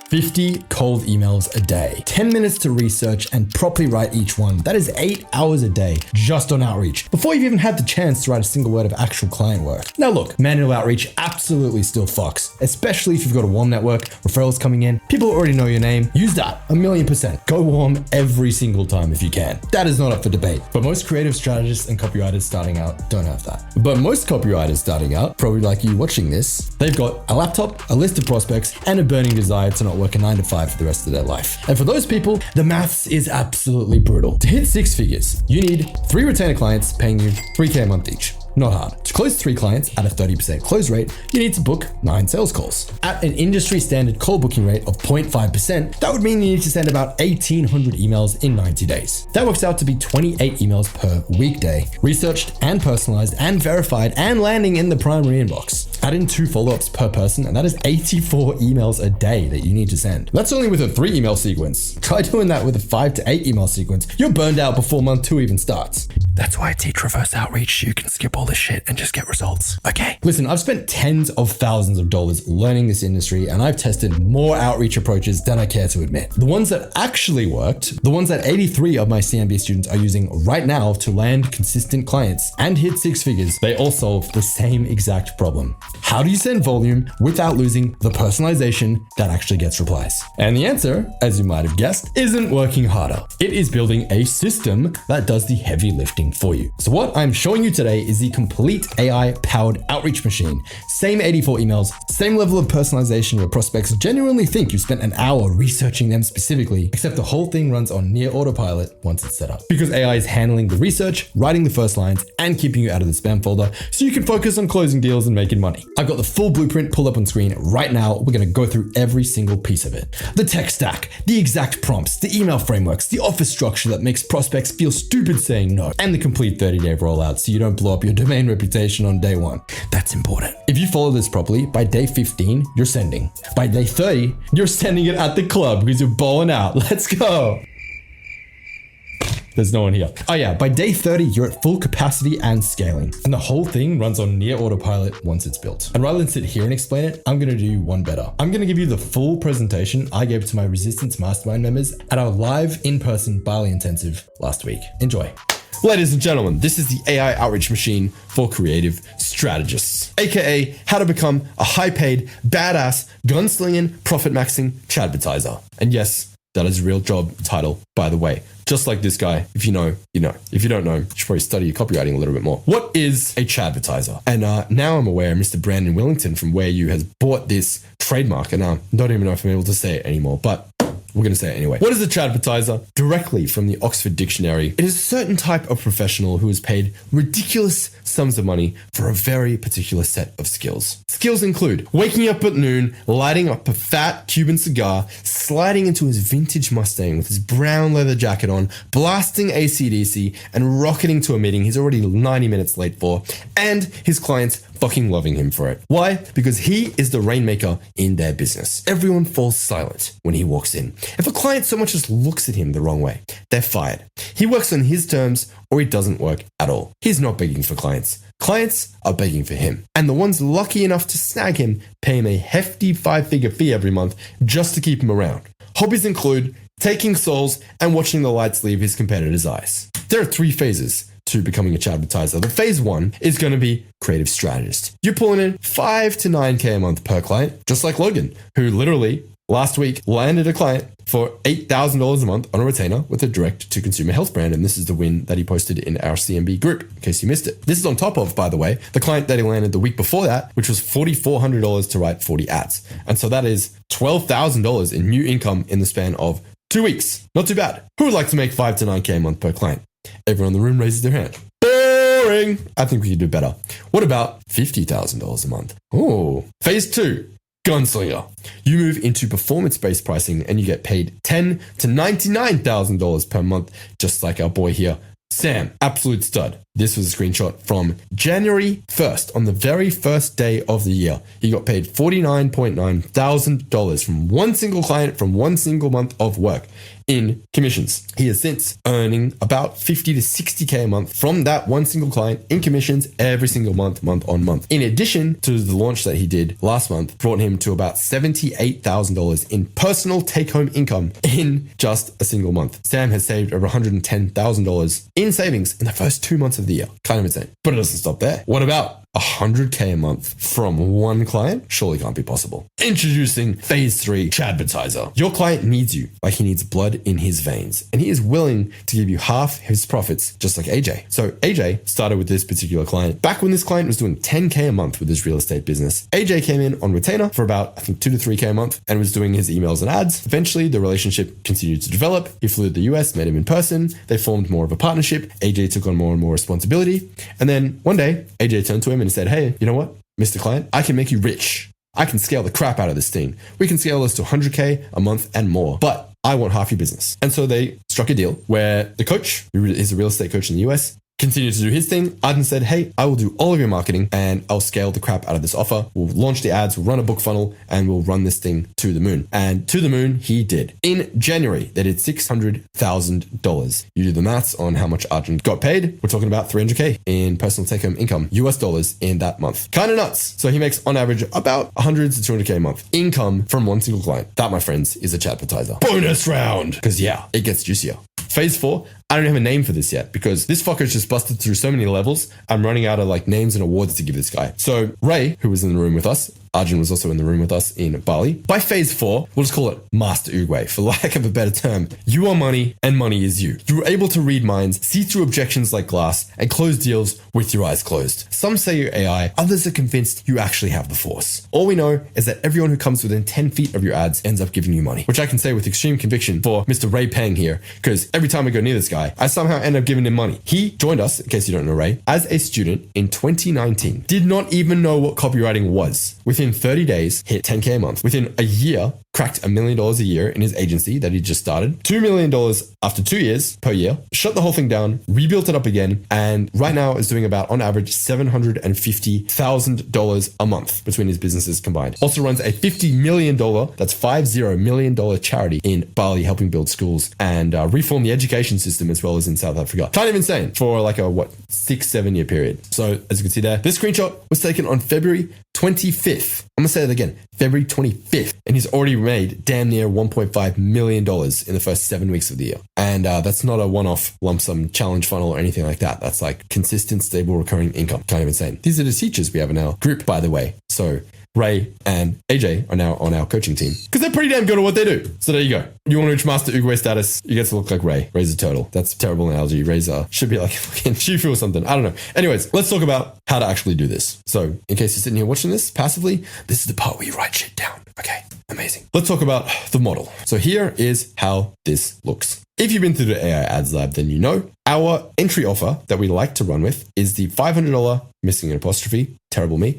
50 cold emails a day, 10 minutes to research and properly write each one. That is 8 hours a day just on outreach, before you've even had the chance to write a single word of actual client work. Now look, manual outreach absolutely still fucks, especially if you've got a warm network, referrals coming in, people already know your name. Use that 1,000,000%. Go warm every single time if you can. That is not up for debate. But most creative strategists and copywriters starting out don't have that. But most copywriters starting out, probably like you watching this, they've got a laptop, a list of prospects, and a burning desire to not work a 9 to 5 for the rest of their life. And for those people, the maths is absolutely brutal. To hit 6 figures, you need 3 retainer clients paying you $3K a month each. Not hard. To close 3 clients at a 30% close rate, you need to book 9 sales calls. At an industry standard call booking rate of 0.5%, that would mean you need to send about 1,800 emails in 90 days. That works out to be 28 emails per weekday, researched and personalized and verified and landing in the primary inbox. Add in 2 follow-ups per person, and that is 84 emails a day that you need to send. That's only with a 3 email sequence. Try doing that with a 5 to 8 email sequence. You're burned out before month 2 even starts. That's why I teach reverse outreach. You can skip all this shit and just get results. Okay. Listen, I've spent tens of thousands of dollars learning this industry, and I've tested more outreach approaches than I care to admit. The ones that actually worked, the ones that 83 of my CMB students are using right now to land consistent clients and hit 6 figures, they all solve the same exact problem. How do you send volume without losing the personalization that actually gets replies? And the answer, as you might have guessed, isn't working harder. It is building a system that does the heavy lifting for you. So what I'm showing you today is the complete AI-powered outreach machine. Same 84 emails, same level of personalization your prospects genuinely think you spent an hour researching them specifically, except the whole thing runs on near autopilot once it's set up. Because AI is handling the research, writing the first lines, and keeping you out of the spam folder so you can focus on closing deals and making money. I've got the full blueprint pulled up on screen right now. We're gonna go through every single piece of it. The tech stack, the exact prompts, the email frameworks, the offer structure that makes prospects feel stupid saying no, and the complete 30-day rollout so you don't blow up your domain reputation on day 1. That's important. If you follow this properly, by day 15, you're sending. By day 30, you're sending it at the club because you're balling out. Let's go. There's no one here. Oh yeah, by day 30, you're at full capacity and scaling. And the whole thing runs on near autopilot once it's built. And rather than sit here and explain it, I'm gonna do one better. I'm gonna give you the full presentation I gave to my Resistance Mastermind members at our live in-person Bali Intensive last week. Enjoy. Ladies and gentlemen, this is the AI outreach machine for creative strategists, aka how to become a high-paid, badass, gunslinging, profit-maxing chatbitizer. And yes, that is a real job title, by the way. Just like this guy, if you know, you know. If you don't know, you should probably study your copywriting a little bit more. What is a chatbitizer? And now I'm aware Mr. Brandon Willington from Where You has bought this trademark, and I don't even know if I'm able to say it anymore, but we're going to say it anyway. What is a chatbitizer? Directly from the Oxford Dictionary, it is a certain type of professional who is paid ridiculous sums of money for a very particular set of skills. Skills include waking up at noon, lighting up a fat Cuban cigar, sliding into his vintage Mustang with his brown leather jacket on, blasting AC/DC, and rocketing to a meeting he's already 90 minutes late for, and his clients fucking loving him for it. Why? Because he is the rainmaker in their business. Everyone falls silent when he walks in. If a client so much as looks at him the wrong way, they're fired. He works on his terms or he doesn't work at all. He's not begging for clients. Clients are begging for him. And the ones lucky enough to snag him pay him a hefty 5-figure fee every month just to keep him around. Hobbies include taking souls and watching the lights leave his competitors' eyes. There are 3 phases to becoming a chatbitizer. The phase 1 is going to be Creative Strategist. You're pulling in 5 to 9K a month per client, just like Logan, who literally last week landed a client for $8,000 a month on a retainer with a direct-to-consumer health brand. And this is the win that he posted in our CMB group, in case you missed it. This is on top of, by the way, the client that he landed the week before that, which was $4,400 to write 40 ads. And so that is $12,000 in new income in the span of 2 weeks. Not too bad. Who would like to make 5 to 9K a month per client? Everyone in the room raises their hand. Boring. I think we could do better. What about $50,000 a month? Oh, phase 2. Gunslinger. You move into performance-based pricing and you get paid $10,000 to $99,000 per month, just like our boy here, Sam. Absolute stud. This was a screenshot from January 1st, on the very first day of the year. He got paid $49,900 from one single client from one single month of work. in commissions. He is since earning about 50 to 60K a month from that one single client in commissions every single month on month. In addition to the launch that he did last month, brought him to about $78,000 in personal take-home income in just a single month. Sam has saved over $110,000 in savings in the first 2 months of the year. Kind of insane. But it doesn't stop there. What about 100K a month from one client? Surely can't be possible. Introducing phase 3 Chadvertiser. Your client needs you like he needs blood in his veins, and he is willing to give you half his profits, just like AJ. So AJ started with this particular client back when this client was doing 10K a month with his real estate business. AJ came in on retainer for about, I think, 2 to 3K a month and was doing his emails and ads. Eventually, the relationship continued to develop. He flew to the US, met him in person. They formed more of a partnership. AJ took on more and more responsibility. And then one day, AJ turned to him and said, "Hey, you know what, Mr. Client, I can make you rich. I can scale the crap out of this thing. We can scale this to 100K a month and more, but I want half your business." And so they struck a deal where the coach, who is a real estate coach in the US, continued to do his thing. Arden said, "Hey, I will do all of your marketing and I'll scale the crap out of this offer. We'll launch the ads, we'll run a book funnel, and we'll run this thing to the moon." And to the moon, he did. In January, they did $600,000. You do the maths on how much Arden got paid. We're talking about 300K in personal take-home income, US dollars, in that month. Kind of nuts. So he makes on average about 100 to 200K a month income from one single client. That, my friends, is a Chadvertiser. Bonus round. Because yeah, it gets juicier. Phase 4, I don't have a name for this yet because this fucker's just busted through so many levels. I'm running out of like names and awards to give this guy. So Ray, who was in the room with us, Arjun was also in the room with us in Bali. By phase 4, we'll just call it Master Uguay, for lack of a better term. You are money and money is you. You're able to read minds, see through objections like glass, and close deals with your eyes closed. Some say you're AI, others are convinced you actually have the force. All we know is that everyone who comes within 10 feet of your ads ends up giving you money, which I can say with extreme conviction for Mr. Ray Pang here, because every time I go near this guy, I somehow end up giving him money. He joined us, in case you don't know Ray, as a student in 2019. Did not even know what copywriting was. Within 30 days, hit 10K a month. Within a year, cracked $1 million a year in his agency that he just started. $2 million after 2 years per year. Shut the whole thing down, rebuilt it up again, and right now is doing about, on average, $750,000 a month between his businesses combined. Also runs a $50 million, that's $50 million charity in Bali, helping build schools and reform the education system as well as in South Africa. Kind of insane for like a, 6-7 year period. So as you can see there, this screenshot was taken on February 25th. I'm gonna say it again, February 25th. And he's already made damn near $1.5 million in the first 7 weeks of the year. And that's not a one-off lump sum challenge funnel or anything like that. That's like consistent, stable, recurring income. Kind of insane. These are the teachers we have in our group, by the way. So Ray and AJ are now on our coaching team because they're pretty damn good at what they do. So there you go. You want to reach Master Uguay status, you get to look like Ray. Ray's a turtle. That's a terrible analogy. Ray's should be like a fucking Shifu or something. I don't know. Anyways, let's talk about how to actually do this. So in case you're sitting here watching this passively, this is the part where you write shit down. Okay, amazing. Let's talk about the model. So here is how this looks. If you've been through the AI Ads Lab, then you know our entry offer that we like to run with is the $500, missing an apostrophe, terrible me,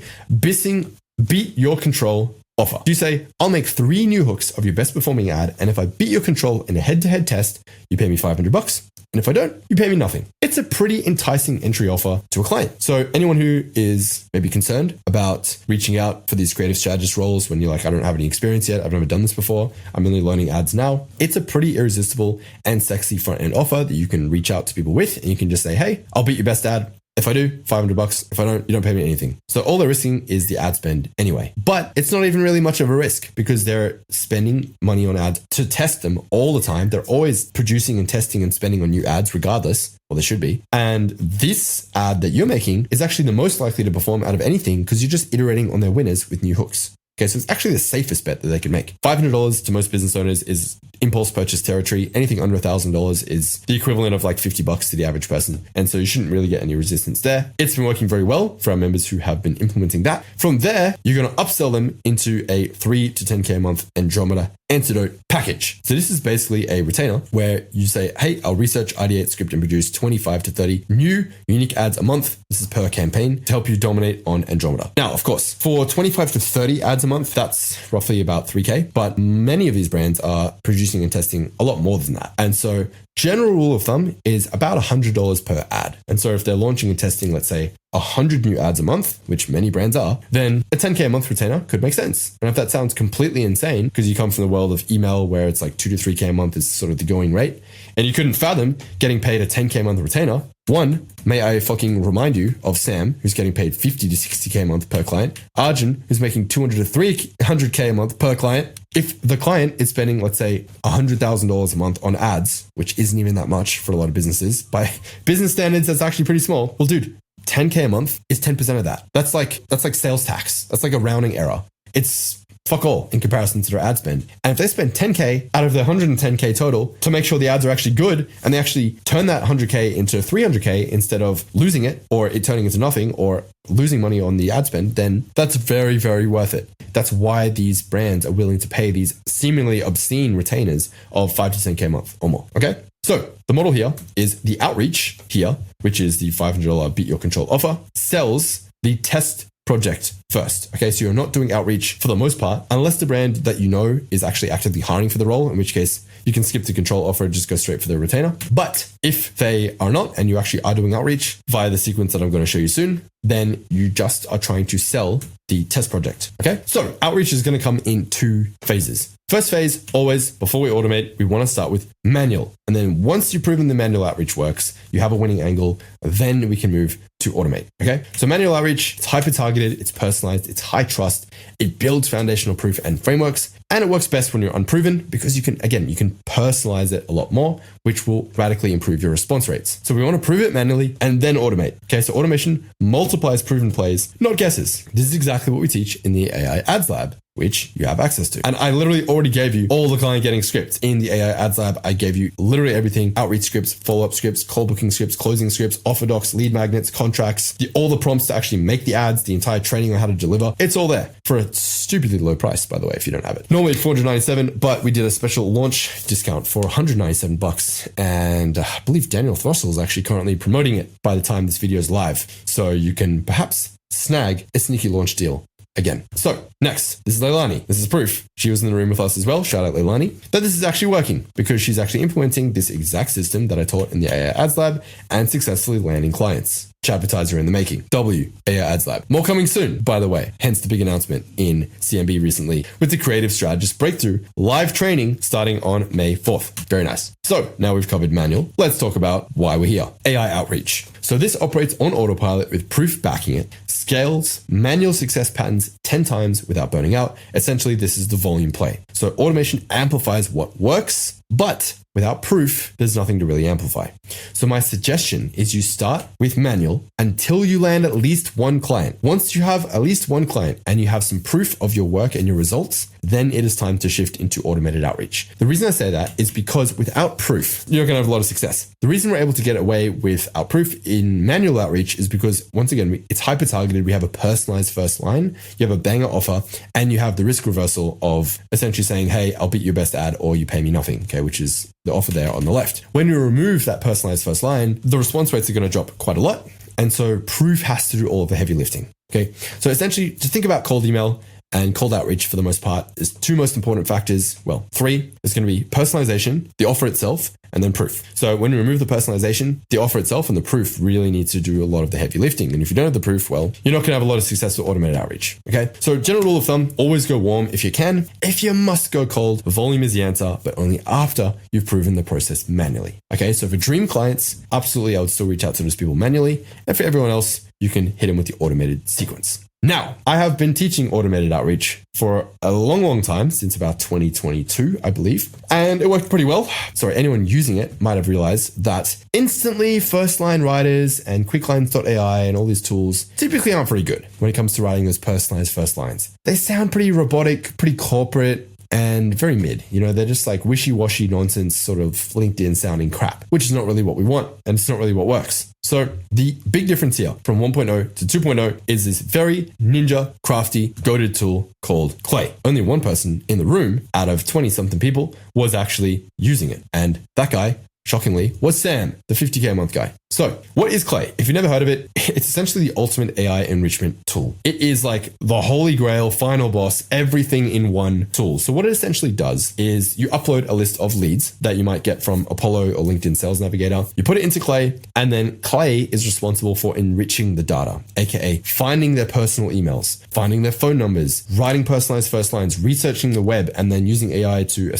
beat your control offer. You say, I'll make 3 new hooks of your best performing ad, and if I beat your control in a head-to-head test, you pay me $500. And if I don't, you pay me nothing. It's a pretty enticing entry offer to a client. So anyone who is maybe concerned about reaching out for these creative strategist roles when you're like, I don't have any experience yet, I've never done this before, I'm only learning ads now, it's a pretty irresistible and sexy front-end offer that you can reach out to people with, and you can just say, hey, I'll beat your best ad. If I do, $500. If I don't, you don't pay me anything. So all they're risking is the ad spend anyway. But it's not even really much of a risk because they're spending money on ads to test them all the time. They're always producing and testing and spending on new ads regardless. Well, they should be. And this ad that you're making is actually the most likely to perform out of anything because you're just iterating on their winners with new hooks. Okay, so it's actually the safest bet that they can make. $500 to most business owners is impulse purchase territory. Anything under $1,000 is the equivalent of like $50 to the average person. And so you shouldn't really get any resistance there. It's been working very well for our members who have been implementing that. From there, you're going to upsell them into a 3 to 10K a month Andromeda antidote package. So this is basically a retainer where you say, hey, I'll research, ideate, script, and produce 25 to 30 new unique ads a month. This is per campaign to help you dominate on Andromeda. Now, of course, for 25 to 30 ads a month, that's roughly about 3K, but many of these brands are producing and testing a lot more than that. And so general rule of thumb is about $100 per ad. And so if they're launching and testing, let's say 100 new ads a month, which many brands are, then a 10K a month retainer could make sense. And if that sounds completely insane, because you come from the world of email where it's like 2 to 3K a month is sort of the going rate, and you couldn't fathom getting paid a 10K a month retainer, one, may I fucking remind you of Sam, who's getting paid 50 to 60K a month per client, Arjun, who's making 200 to 300K a month per client. If the client is spending, let's say, $100,000 a month on ads, which isn't even that much for a lot of businesses, by business standards, that's actually pretty small. Well, dude, 10K a month is 10% of that. That's like sales tax. That's like a rounding error. It's fuck all in comparison to their ad spend. And if they spend 10K out of their 110K total to make sure the ads are actually good, and they actually turn that 100K into 300K instead of losing it or it turning into nothing or losing money on the ad spend, then that's very, very worth it. That's why these brands are willing to pay these seemingly obscene retainers of 5 to 10K a month or more. Okay. So the model here is the outreach here, which is the $500 beat your control offer, sells the test project first. Okay, so you're not doing outreach for the most part, unless the brand that you know is actually actively hiring for the role, in which case you can skip the control offer and just go straight for the retainer. But if they are not, and you actually are doing outreach via the sequence that I'm going to show you soon, then you just are trying to sell the test project. Okay, so outreach is going to come in 2 phases. First phase, always, before we automate, we want to start with manual. And then once you've proven the manual outreach works, you have a winning angle, then we can move to automate. Okay, so manual outreach, it's hyper-targeted, it's personalized, it's high trust, it builds foundational proof and frameworks, and it works best when you're unproven because you can personalize it a lot more, which will radically improve your response rates. So we want to prove it manually and then automate. Okay, so automation multiplies proven plays, not guesses. This is exactly what we teach in the AI Ads Lab, which you have access to. And I literally already gave you all the client getting scripts in the AI Ads Lab. I gave you literally everything: outreach scripts, follow-up scripts, call booking scripts, closing scripts, offer docs, lead magnets, contracts, all the prompts to actually make the ads, the entire training on how to deliver. It's all there for a stupidly low price, by the way, if you don't have it. Normally $497, but we did a special launch discount for $197. And I believe Daniel Throssell is actually currently promoting it by the time this video is live. So you can perhaps snag a sneaky launch deal again. So next, this is Leilani. This is proof. She was in the room with us as well. Shout out Leilani. That this is actually working because she's actually implementing this exact system that I taught in the AI Ads Lab and successfully landing clients. Advertiser in the making. AI Ads Lab. More coming soon, by the way. Hence the big announcement in CMB recently with the Creative Strategist Breakthrough live training starting on May 4th. Very nice. So now we've covered manual. Let's talk about why we're here. AI outreach. So this operates on autopilot with proof backing it, scales manual success patterns 10 times without burning out. Essentially, this is the volume play. So automation amplifies what works, but without proof, there's nothing to really amplify. So my suggestion is you start with manual until you land at least one client. Once you have at least one client and you have some proof of your work and your results, then it is time to shift into automated outreach. The reason I say that is because without proof, you're going to have a lot of success. The reason we're able to get away without proof in manual outreach is because, once again, it's hyper-targeted. We have a personalized first line, you have a banger offer, and you have the risk reversal of essentially saying, hey, I'll beat your best ad or you pay me nothing, okay, which is the offer there on the left. When you remove that personalized first line, the response rates are going to drop quite a lot. And so proof has to do all of the heavy lifting. Okay. So essentially, to think about cold email and cold outreach for the most part is 2 most important factors. Well, 3 is going to be personalization, the offer itself, and then proof. So when you remove the personalization, the offer itself and the proof really needs to do a lot of the heavy lifting. And if you don't have the proof, well, you're not going to have a lot of success with automated outreach. Okay. So general rule of thumb, always go warm if you can. If you must go cold, volume is the answer, but only after you've proven the process manually. Okay. So for dream clients, absolutely, I would still reach out to those people manually. And for everyone else, you can hit them with the automated sequence. Now, I have been teaching automated outreach for a long, long time, since about 2022, I believe, and it worked pretty well. Sorry, anyone using it might have realized that instantly first line writers and quicklines.ai and all these tools typically aren't very good when it comes to writing those personalized first lines. They sound pretty robotic, pretty corporate, and very mid. You know, they're just like wishy-washy nonsense, sort of LinkedIn sounding crap, which is not really what we want, and it's not really what works. So the big difference here from 1.0 to 2.0 is this very ninja, crafty, goated tool called Clay. Only one person in the room out of 20-something people was actually using it. And that guy, shockingly, was Sam, the 50K a month guy. So what is Clay? If you've never heard of it, it's essentially the ultimate AI enrichment tool. It is like the holy grail, final boss, everything in one tool. So what it essentially does is you upload a list of leads that you might get from Apollo or LinkedIn Sales Navigator. You put it into Clay, and then Clay is responsible for enriching the data, aka finding their personal emails, finding their phone numbers, writing personalized first lines, researching the web, and then using AI to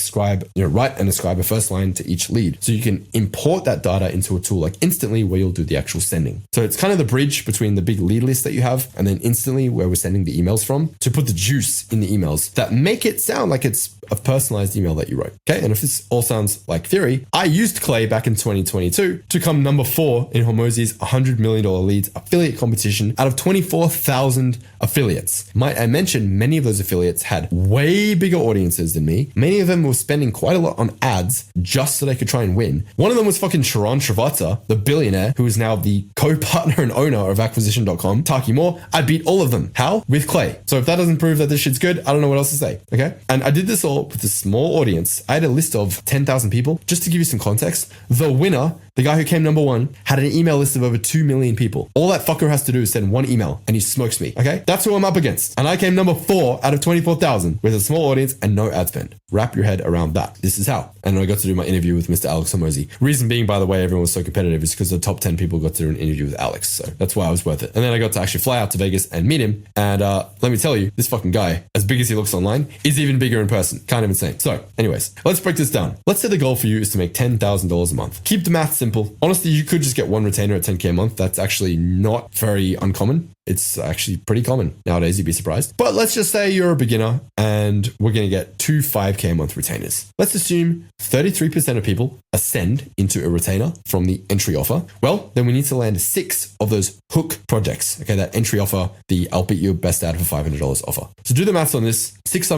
write and ascribe a first line to each lead. So you can import that data into a tool like Instantly, where you'll do the actual sending. So it's kind of the bridge between the big lead list that you have and then Instantly, where we're sending the emails from, to put the juice in the emails that make it sound like it's a personalized email that you wrote. Okay. And if this all sounds like theory, I used Clay back in 2022 to come number 4 in Hormozi's $100 million leads affiliate competition out of 24,000 affiliates. Might I mention, many of those affiliates had way bigger audiences than me. Many of them were spending quite a lot on ads just so they could try and win. One of them was fucking Sharon Srivatsa, the billionaire who is now the co-partner and owner of acquisition.com, Taki Moore. I beat all of them. How? With Clay. So if that doesn't prove that this shit's good, I don't know what else to say. Okay. And I did this all with a small audience. I had a list of 10,000 people. Just to give you some context, the winner, the guy who came number 1, had an email list of over 2 million people. All that fucker has to do is send one email and he smokes me. Okay. That's who I'm up against. And I came number 4 out of 24,000 with a small audience and no ad spend. Wrap your head around that. This is how. And I got to do my interview with Mr. Alex Hormozi. Reason being, by the way, everyone was so competitive is because the top 10 people got to do an interview with Alex. So that's why I was worth it. And then I got to actually fly out to Vegas and meet him. And let me tell you, this fucking guy, as big as he looks online, is even bigger in person. Kind of insane. So anyways, let's break this down. Let's say the goal for you is to make $10,000 a month. Keep the math simple. Honestly, you could just get one retainer at 10K a month. That's actually not very uncommon. It's actually pretty common nowadays, you'd be surprised. But let's just say you're a beginner and we're going to get 2 5K a month retainers. Let's assume 33% of people ascend into a retainer from the entry offer. Well, then we need to land 6 of those hook projects. Okay, that entry offer, the I'll beat you best out of a $500 offer. So do the maths on this. 6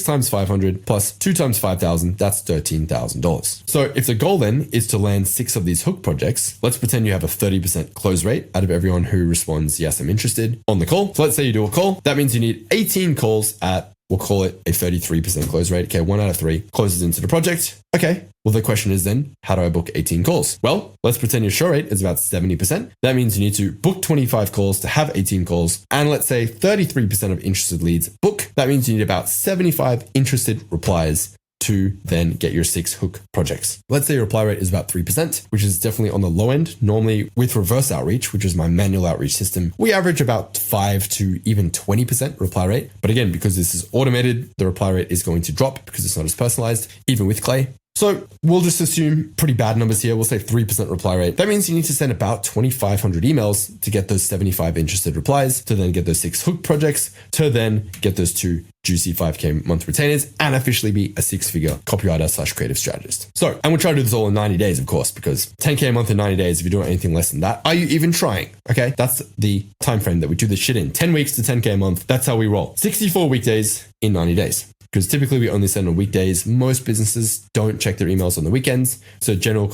times 500 plus 2 times 5,000, that's $13,000. So if the goal then is to land 6 of these hook projects, let's pretend you have a 30% close rate out of everyone who responds, yes, I'm interested on the call. So let's say you do a call. That means you need 18 calls at, we'll call it a 33% close rate. Okay, 1 out of 3 closes into the project. Okay, well, the question is then, how do I book 18 calls? Well, let's pretend your show rate is about 70%. That means you need to book 25 calls to have 18 calls. And let's say 33% of interested leads book. That means you need about 75 interested replies to then get your 6 hook projects. Let's say your reply rate is about 3%, which is definitely on the low end. Normally with reverse outreach, which is my manual outreach system, we average about 5 to even 20% reply rate. But again, because this is automated, the reply rate is going to drop because it's not as personalized, even with Clay. So we'll just assume pretty bad numbers here. We'll say 3% reply rate. That means you need to send about 2,500 emails to get those 75 interested replies, to then get those 6 hook projects, to then get those 2 juicy 5K month retainers, and officially be a 6-figure copywriter / creative strategist. So, and we'll try to do this all in 90 days, of course, because 10K a month in 90 days, if you're doing anything less than that, are you even trying? Okay, that's the time frame that we do this shit in. 10 weeks to 10K a month. That's how we roll. 64 weekdays in 90 days. Because typically we only send on weekdays. Most businesses don't check their emails on the weekends. So general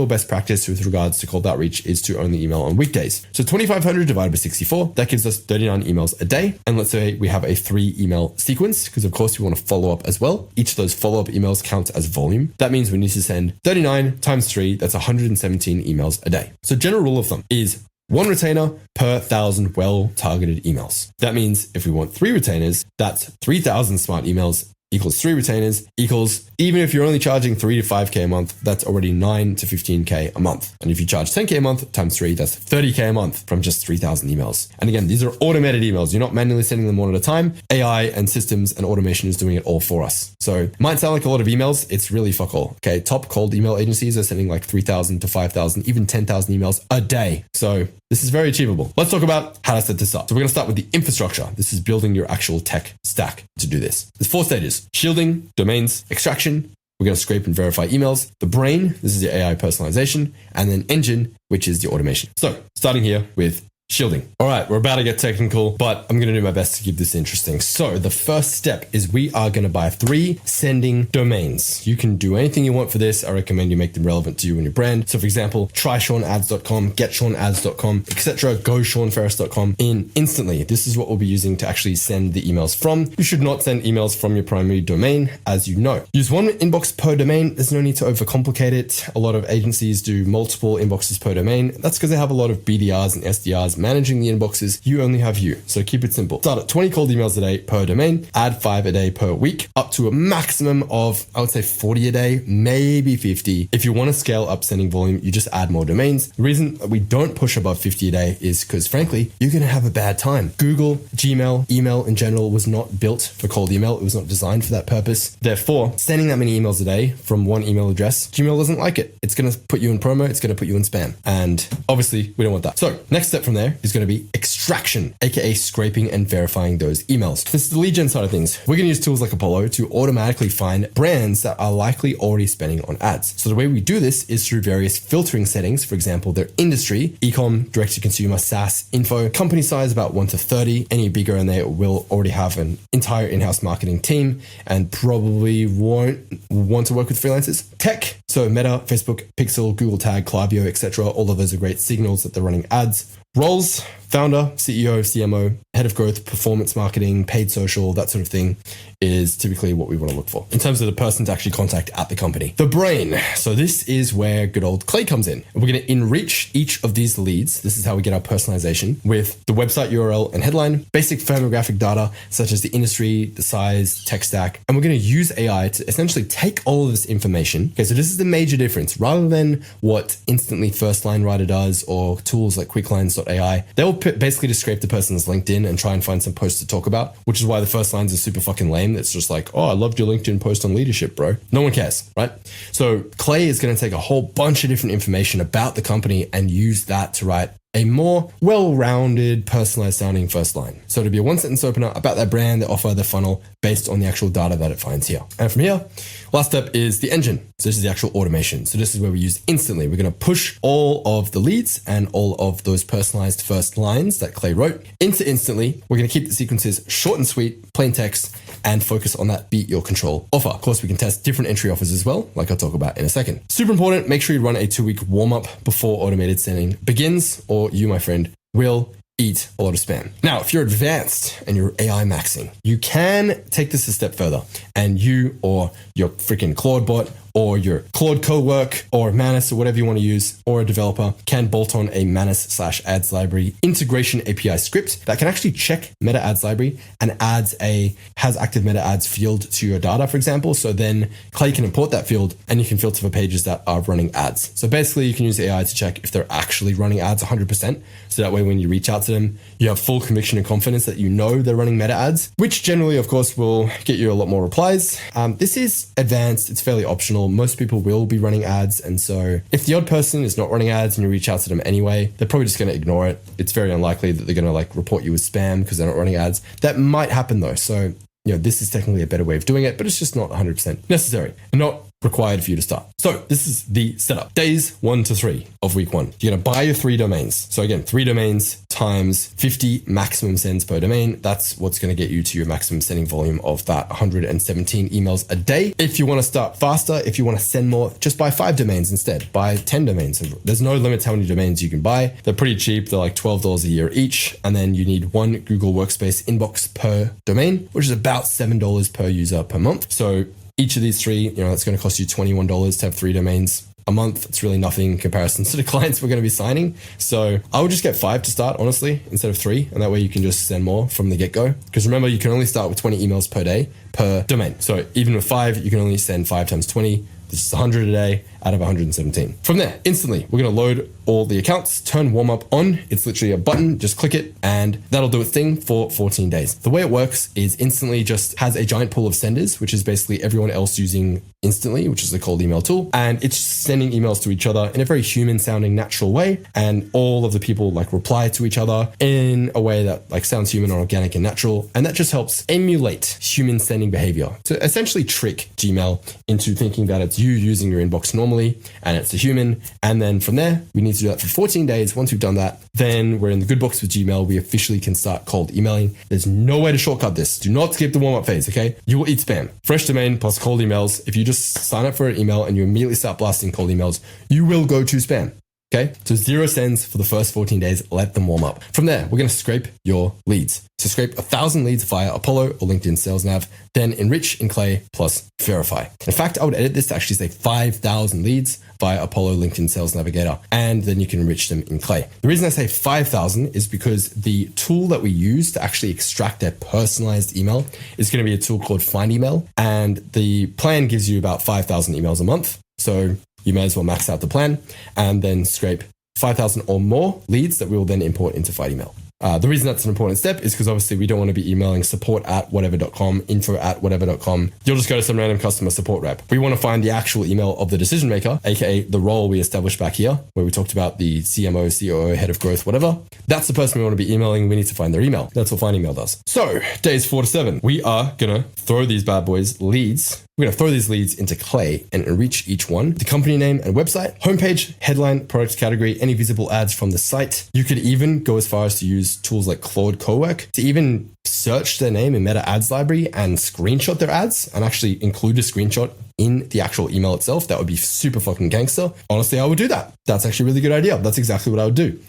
best practice with regards to cold outreach is to only email on weekdays. So 2,500 divided by 64, that gives us 39 emails a day. And let's say we have a 3 email sequence, because of course we want to follow up as well. Each of those follow-up emails counts as volume. That means we need to send 39 times 3, that's 117 emails a day. So general rule of thumb is 1 retainer per 1,000 well-targeted emails. That means if we want 3 retainers, that's 3,000 smart emails equals 3 retainers equals, even if you're only charging 3 to 5K a month, that's already 9 to 15K a month. And if you charge 10K a month times 3, that's 30K a month from just 3,000 emails. And again, these are automated emails. You're not manually sending them one at a time. AI and systems and automation is doing it all for us. So it might sound like a lot of emails. It's really fuck all. Okay. Top cold email agencies are sending like 3,000 to 5,000, even 10,000 emails a day. So this is very achievable. Let's talk about how to set this up. So we're going to start with the infrastructure. This is building your actual tech stack to do this. There's 4 stages: shielding, domains, extraction. We're going to scrape and verify emails. The brain, this is the AI personalization, and then engine, which is the automation. So starting here with Shielding. All right, we're about to get technical, but I'm going to do my best to keep this interesting. So the first step is we are going to buy 3 sending domains. You can do anything you want for this. I recommend you make them relevant to you and your brand. So for example, tryshawnAds.com, getshawnAds.com, etc. GoShawnFerres.com in instantly. This is what we'll be using to actually send the emails from. You should not send emails from your primary domain, as you know. Use one inbox per domain. There's no need to overcomplicate it. A lot of agencies do multiple inboxes per domain. That's because they have a lot of BDRs and SDRs managing the inboxes. You only have you. So keep it simple. Start at 20 cold emails a day per domain, add 5 a day per week, up to a maximum of, I would say 40 a day, maybe 50. If you want to scale up sending volume, you just add more domains. The reason we don't push above 50 a day is because frankly, you're going to have a bad time. Google, Gmail, email in general was not built for cold email. It was not designed for that purpose. Therefore, sending that many emails a day from one email address, Gmail doesn't like it. It's going to put you in promo. It's going to put you in spam. And obviously we don't want that. So next step from there is going to be extraction, aka scraping and verifying those emails. This is the lead gen side of things. We're going to use tools like Apollo to automatically find brands that are likely already spending on ads. So the way we do this is through various filtering settings. For example, their industry, ecom, direct to consumer, SaaS, info, company size about 1 to 30. Any bigger and they will already have an entire in-house marketing team and probably won't want to work with freelancers. Tech, so Meta, Facebook, Pixel, Google Tag, Klaviyo, etc. All of those are great signals that they're running ads. Roles, founder, CEO, CMO, head of growth, performance marketing, paid social, that sort of thing is typically what we want to look for in terms of the person to actually contact at the company. The brain. So this is where good old Clay comes in. We're going to enrich each of these leads. This is how we get our personalization with the website URL and headline, basic firmographic data such as the industry, the size, tech stack. And we're going to use AI to essentially take all of this information. Okay, so this is the major difference. Rather than what instantly First Line Writer does or tools like quicklines.ai, they'll basically just scrape the person's LinkedIn and try and find some posts to talk about, which is why the first lines are super fucking lame. It's just like, oh, I loved your LinkedIn post on leadership, bro. No one cares, right? So Clay is going to take a whole bunch of different information about the company and use that to write a more well-rounded, personalized sounding first line. So it'll be a 1-sentence opener about their brand, their offer, their funnel, based on the actual data that it finds here. And from here, last step is the engine. So this is the actual automation. So this is where we use instantly. We're going to push all of the leads and all of those personalized first lines that Clay wrote into instantly. We're going to keep the sequences short and sweet, plain text, and focus on that beat your control offer. Of course, we can test different entry offers as well, like I'll talk about in a second. Super important, make sure you run a 2-week warm-up before automated sending begins, or you, my friend, will eat a lot of spam. Now, if you're advanced and you're AI maxing, you can take this a step further and you or your freaking Claude bot or your Claude Cowork or Manus or whatever you want to use, or a developer can bolt on a Manus/ads library integration API script that can actually check meta ads library and has active meta ads field to your data, for example. So then Clay can import that field and you can filter for pages that are running ads. So basically you can use AI to check if they're actually running ads 100%. So that way when you reach out to them, you have full conviction and confidence that you know they're running meta ads, which generally, of course, will get you a lot more replies. This is advanced. It's fairly optional. Most people will be running ads. And so if the odd person is not running ads and you reach out to them anyway, they're probably just going to ignore it. It's very unlikely that they're going to like report you as spam because they're not running ads. That might happen though. So, this is technically a better way of doing it, but it's just not 100% necessary and not required for you to start. So this is the setup. Days 1 to 3 of week 1. You're going to buy your 3 domains. So again, 3 domains times 50 maximum sends per domain. That's what's going to get you to your maximum sending volume of that 117 emails a day. If you want to start faster, if you want to send more, just buy 5 domains instead. Buy 10 domains. There's no limit to how many domains you can buy. They're pretty cheap. They're like $12 a year each. And then you need 1 Google Workspace inbox per domain, which is about $7 per user per month. So each of these 3, that's going to cost you $21 to have 3 domains a month. It's really nothing in comparison to the clients we're going to be signing. So I would just get 5 to start, honestly, instead of 3. And that way you can just send more from the get-go. Because remember, you can only start with 20 emails per day per domain. So even with 5, you can only send 5 times 20. This is 100 a day out of 117. From there, instantly, we're going to load all the accounts, turn warmup on. It's literally a button, just click it, and that'll do its thing for 14 days. The way it works is instantly just has a giant pool of senders, which is basically everyone else using instantly, which is the cold email tool. And it's sending emails to each other in a very human sounding, natural way. And all of the people reply to each other in a way that sounds human and organic and natural. And that just helps emulate human sending scanning behavior to essentially trick Gmail into thinking that it's you using your inbox normally and it's a human. And then from there, we need to do that for 14 days. Once we've done that, then we're in the good books with Gmail. We officially can start cold emailing. There's no way to shortcut this. Do not skip the warm-up phase, okay? You will eat spam. Fresh domain plus cold emails. If you just sign up for an email and you immediately start blasting cold emails, you will go to spam. Okay, so 0 sends for the first 14 days, let them warm up. From there, we're going to scrape your leads. So scrape 1,000 leads via Apollo or LinkedIn Sales Nav, then enrich in Clay plus verify. In fact, I would edit this to actually say 5,000 leads via Apollo LinkedIn Sales Navigator, and then you can enrich them in Clay. The reason I say 5,000 is because the tool that we use to actually extract a personalized email is going to be a tool called Find Email, and the plan gives you about 5,000 emails a month. So you may as well max out the plan and then scrape 5,000 or more leads that we will then import into Find Email. The reason that's an important step is because obviously we don't want to be emailing support@whatever.com, info@whatever.com. You'll just go to some random customer support rep. We want to find the actual email of the decision maker, aka the role we established back here, where we talked about the CMO, COO, head of growth, whatever. That's the person we want to be emailing. We need to find their email. That's what Find Email does. So days 4 to 7, we are going to throw these bad boys leads. We're going to throw these leads into Clay and enrich each one, the company name and website, homepage, headline, product category, any visible ads from the site. You could even go as far as to use tools like Claude Cowork to even search their name in Meta Ads Library and screenshot their ads and actually include a screenshot in the actual email itself. That would be super fucking gangster. Honestly, I would do that. That's actually a really good idea. That's exactly what I would do.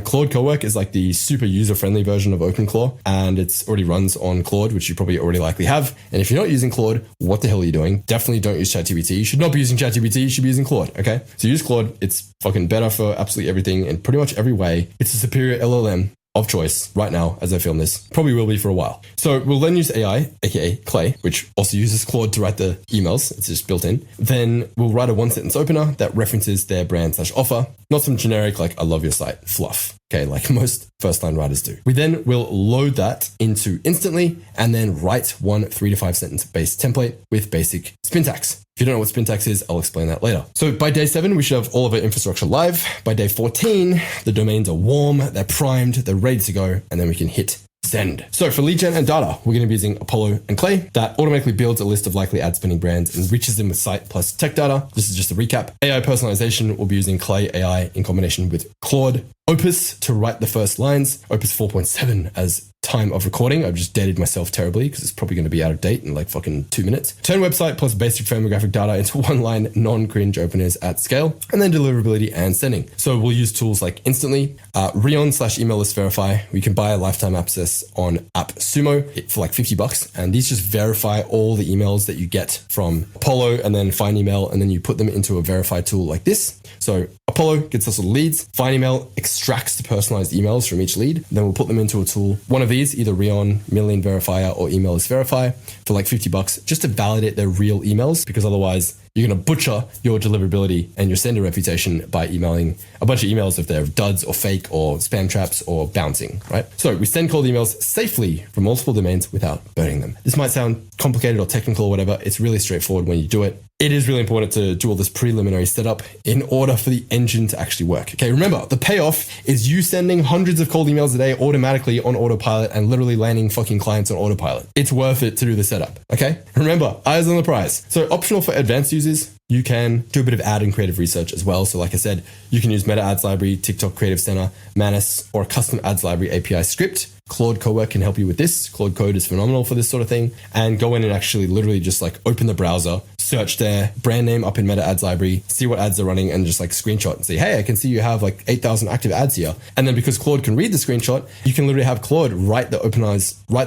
Claude Cowork is like the super user-friendly version of OpenClaw, and it's already runs on Claude, which you probably already likely have. And if you're not using Claude, what the hell are you doing? Definitely don't use ChatGPT. You should not be using ChatGPT. You should be using Claude, okay? So use Claude. It's fucking better for absolutely everything in pretty much every way. It's a superior LLM of choice right now as I film this. Probably will be for a while. So we'll then use AI, aka Clay, which also uses Claude to write the emails. It's just built in. Then we'll write a one-sentence opener that references their brand/offer, not some generic like "I love your site" fluff. Okay, like most first-line writers do. We then will load that into Instantly and then write one 3 to 5 sentence based template with basic syntax. If you don't know what syntax is, I'll explain that later. So by day 7, we should have all of our infrastructure live. By day 14, the domains are warm, they're primed, they're ready to go, and then we can hit send. So for lead gen and data, we're going to be using Apollo and Clay. That automatically builds a list of likely ad spending brands and enriches them with site plus tech data. This is just a recap. AI personalization, we'll be using Clay AI in combination with Claude. Opus to write the first lines. Opus 4.7 as time of recording. I've just dated myself terribly because it's probably going to be out of date in like fucking 2 minutes. Turn website plus basic firmographic data into one line non-cringe openers at scale, and then deliverability and sending. So we'll use tools like Instantly, Rion/email list verify. We can buy a lifetime access on AppSumo for like $50, and these just verify all the emails that you get from Apollo and then Find Email, and then you put them into a verify tool like this. So Apollo gets us all the leads. Find Email extracts the personalized emails from each lead. Then we'll put them into a tool. One of these, either Rion, Million Verifier, or Email List Verify for like $50 just to validate their real emails, because otherwise you're going to butcher your deliverability and your sender reputation by emailing a bunch of emails if they're duds or fake or spam traps or bouncing, right? So we send cold emails safely from multiple domains without burning them. This might sound complicated or technical or whatever. It's really straightforward when you do it. It is really important to do all this preliminary setup in order for the engine to actually work. Okay, remember, the payoff is you sending hundreds of cold emails a day automatically on autopilot and literally landing fucking clients on autopilot. It's worth it to do the setup, okay? Remember, eyes on the prize. So optional for advanced users, you can do a bit of ad and creative research as well. So like I said, you can use Meta Ads Library, TikTok Creative Center, Manus, or a custom ads library API script. Claude Cowork can help you with this. Claude Code is phenomenal for this sort of thing. And go in and actually literally just like open the browser, search their brand name up in Meta Ads Library, see what ads are running, and just like screenshot and say, hey, I can see you have like 8,000 active ads here. And then because Claude can read the screenshot, you can literally have Claude write the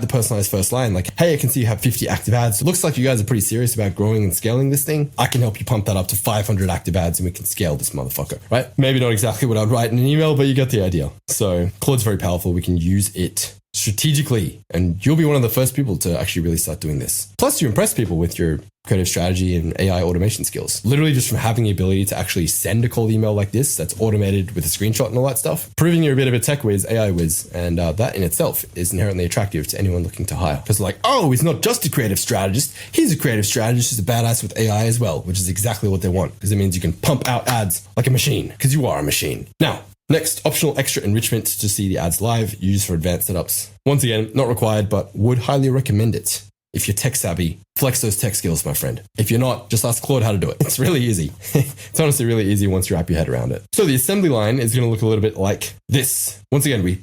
personalized first line. Like, hey, I can see you have 50 active ads. It looks like you guys are pretty serious about growing and scaling this thing. I can help you pump that up to 500 active ads and we can scale this motherfucker, right? Maybe not exactly what I'd write in an email, but you get the idea. So Claude's very powerful. We can use it strategically, and you'll be one of the first people to actually really start doing this. Plus, you impress people with your creative strategy and AI automation skills. Literally just from having the ability to actually send a cold email like this that's automated with a screenshot and all that stuff, proving you're a bit of a tech whiz, AI whiz, and that in itself is inherently attractive to anyone looking to hire. Because like, oh, he's not just a creative strategist, he's a creative strategist, he's a badass with AI as well, which is exactly what they want, because it means you can pump out ads like a machine, because you are a machine. Now, next, optional extra enrichment to see the ads live, used for advanced setups. Once again, not required, but would highly recommend it. If you're tech savvy, flex those tech skills, my friend. If you're not, just ask Claude how to do it. It's really easy. It's honestly really easy once you wrap your head around it. So the assembly line is going to look a little bit like this. Once again, we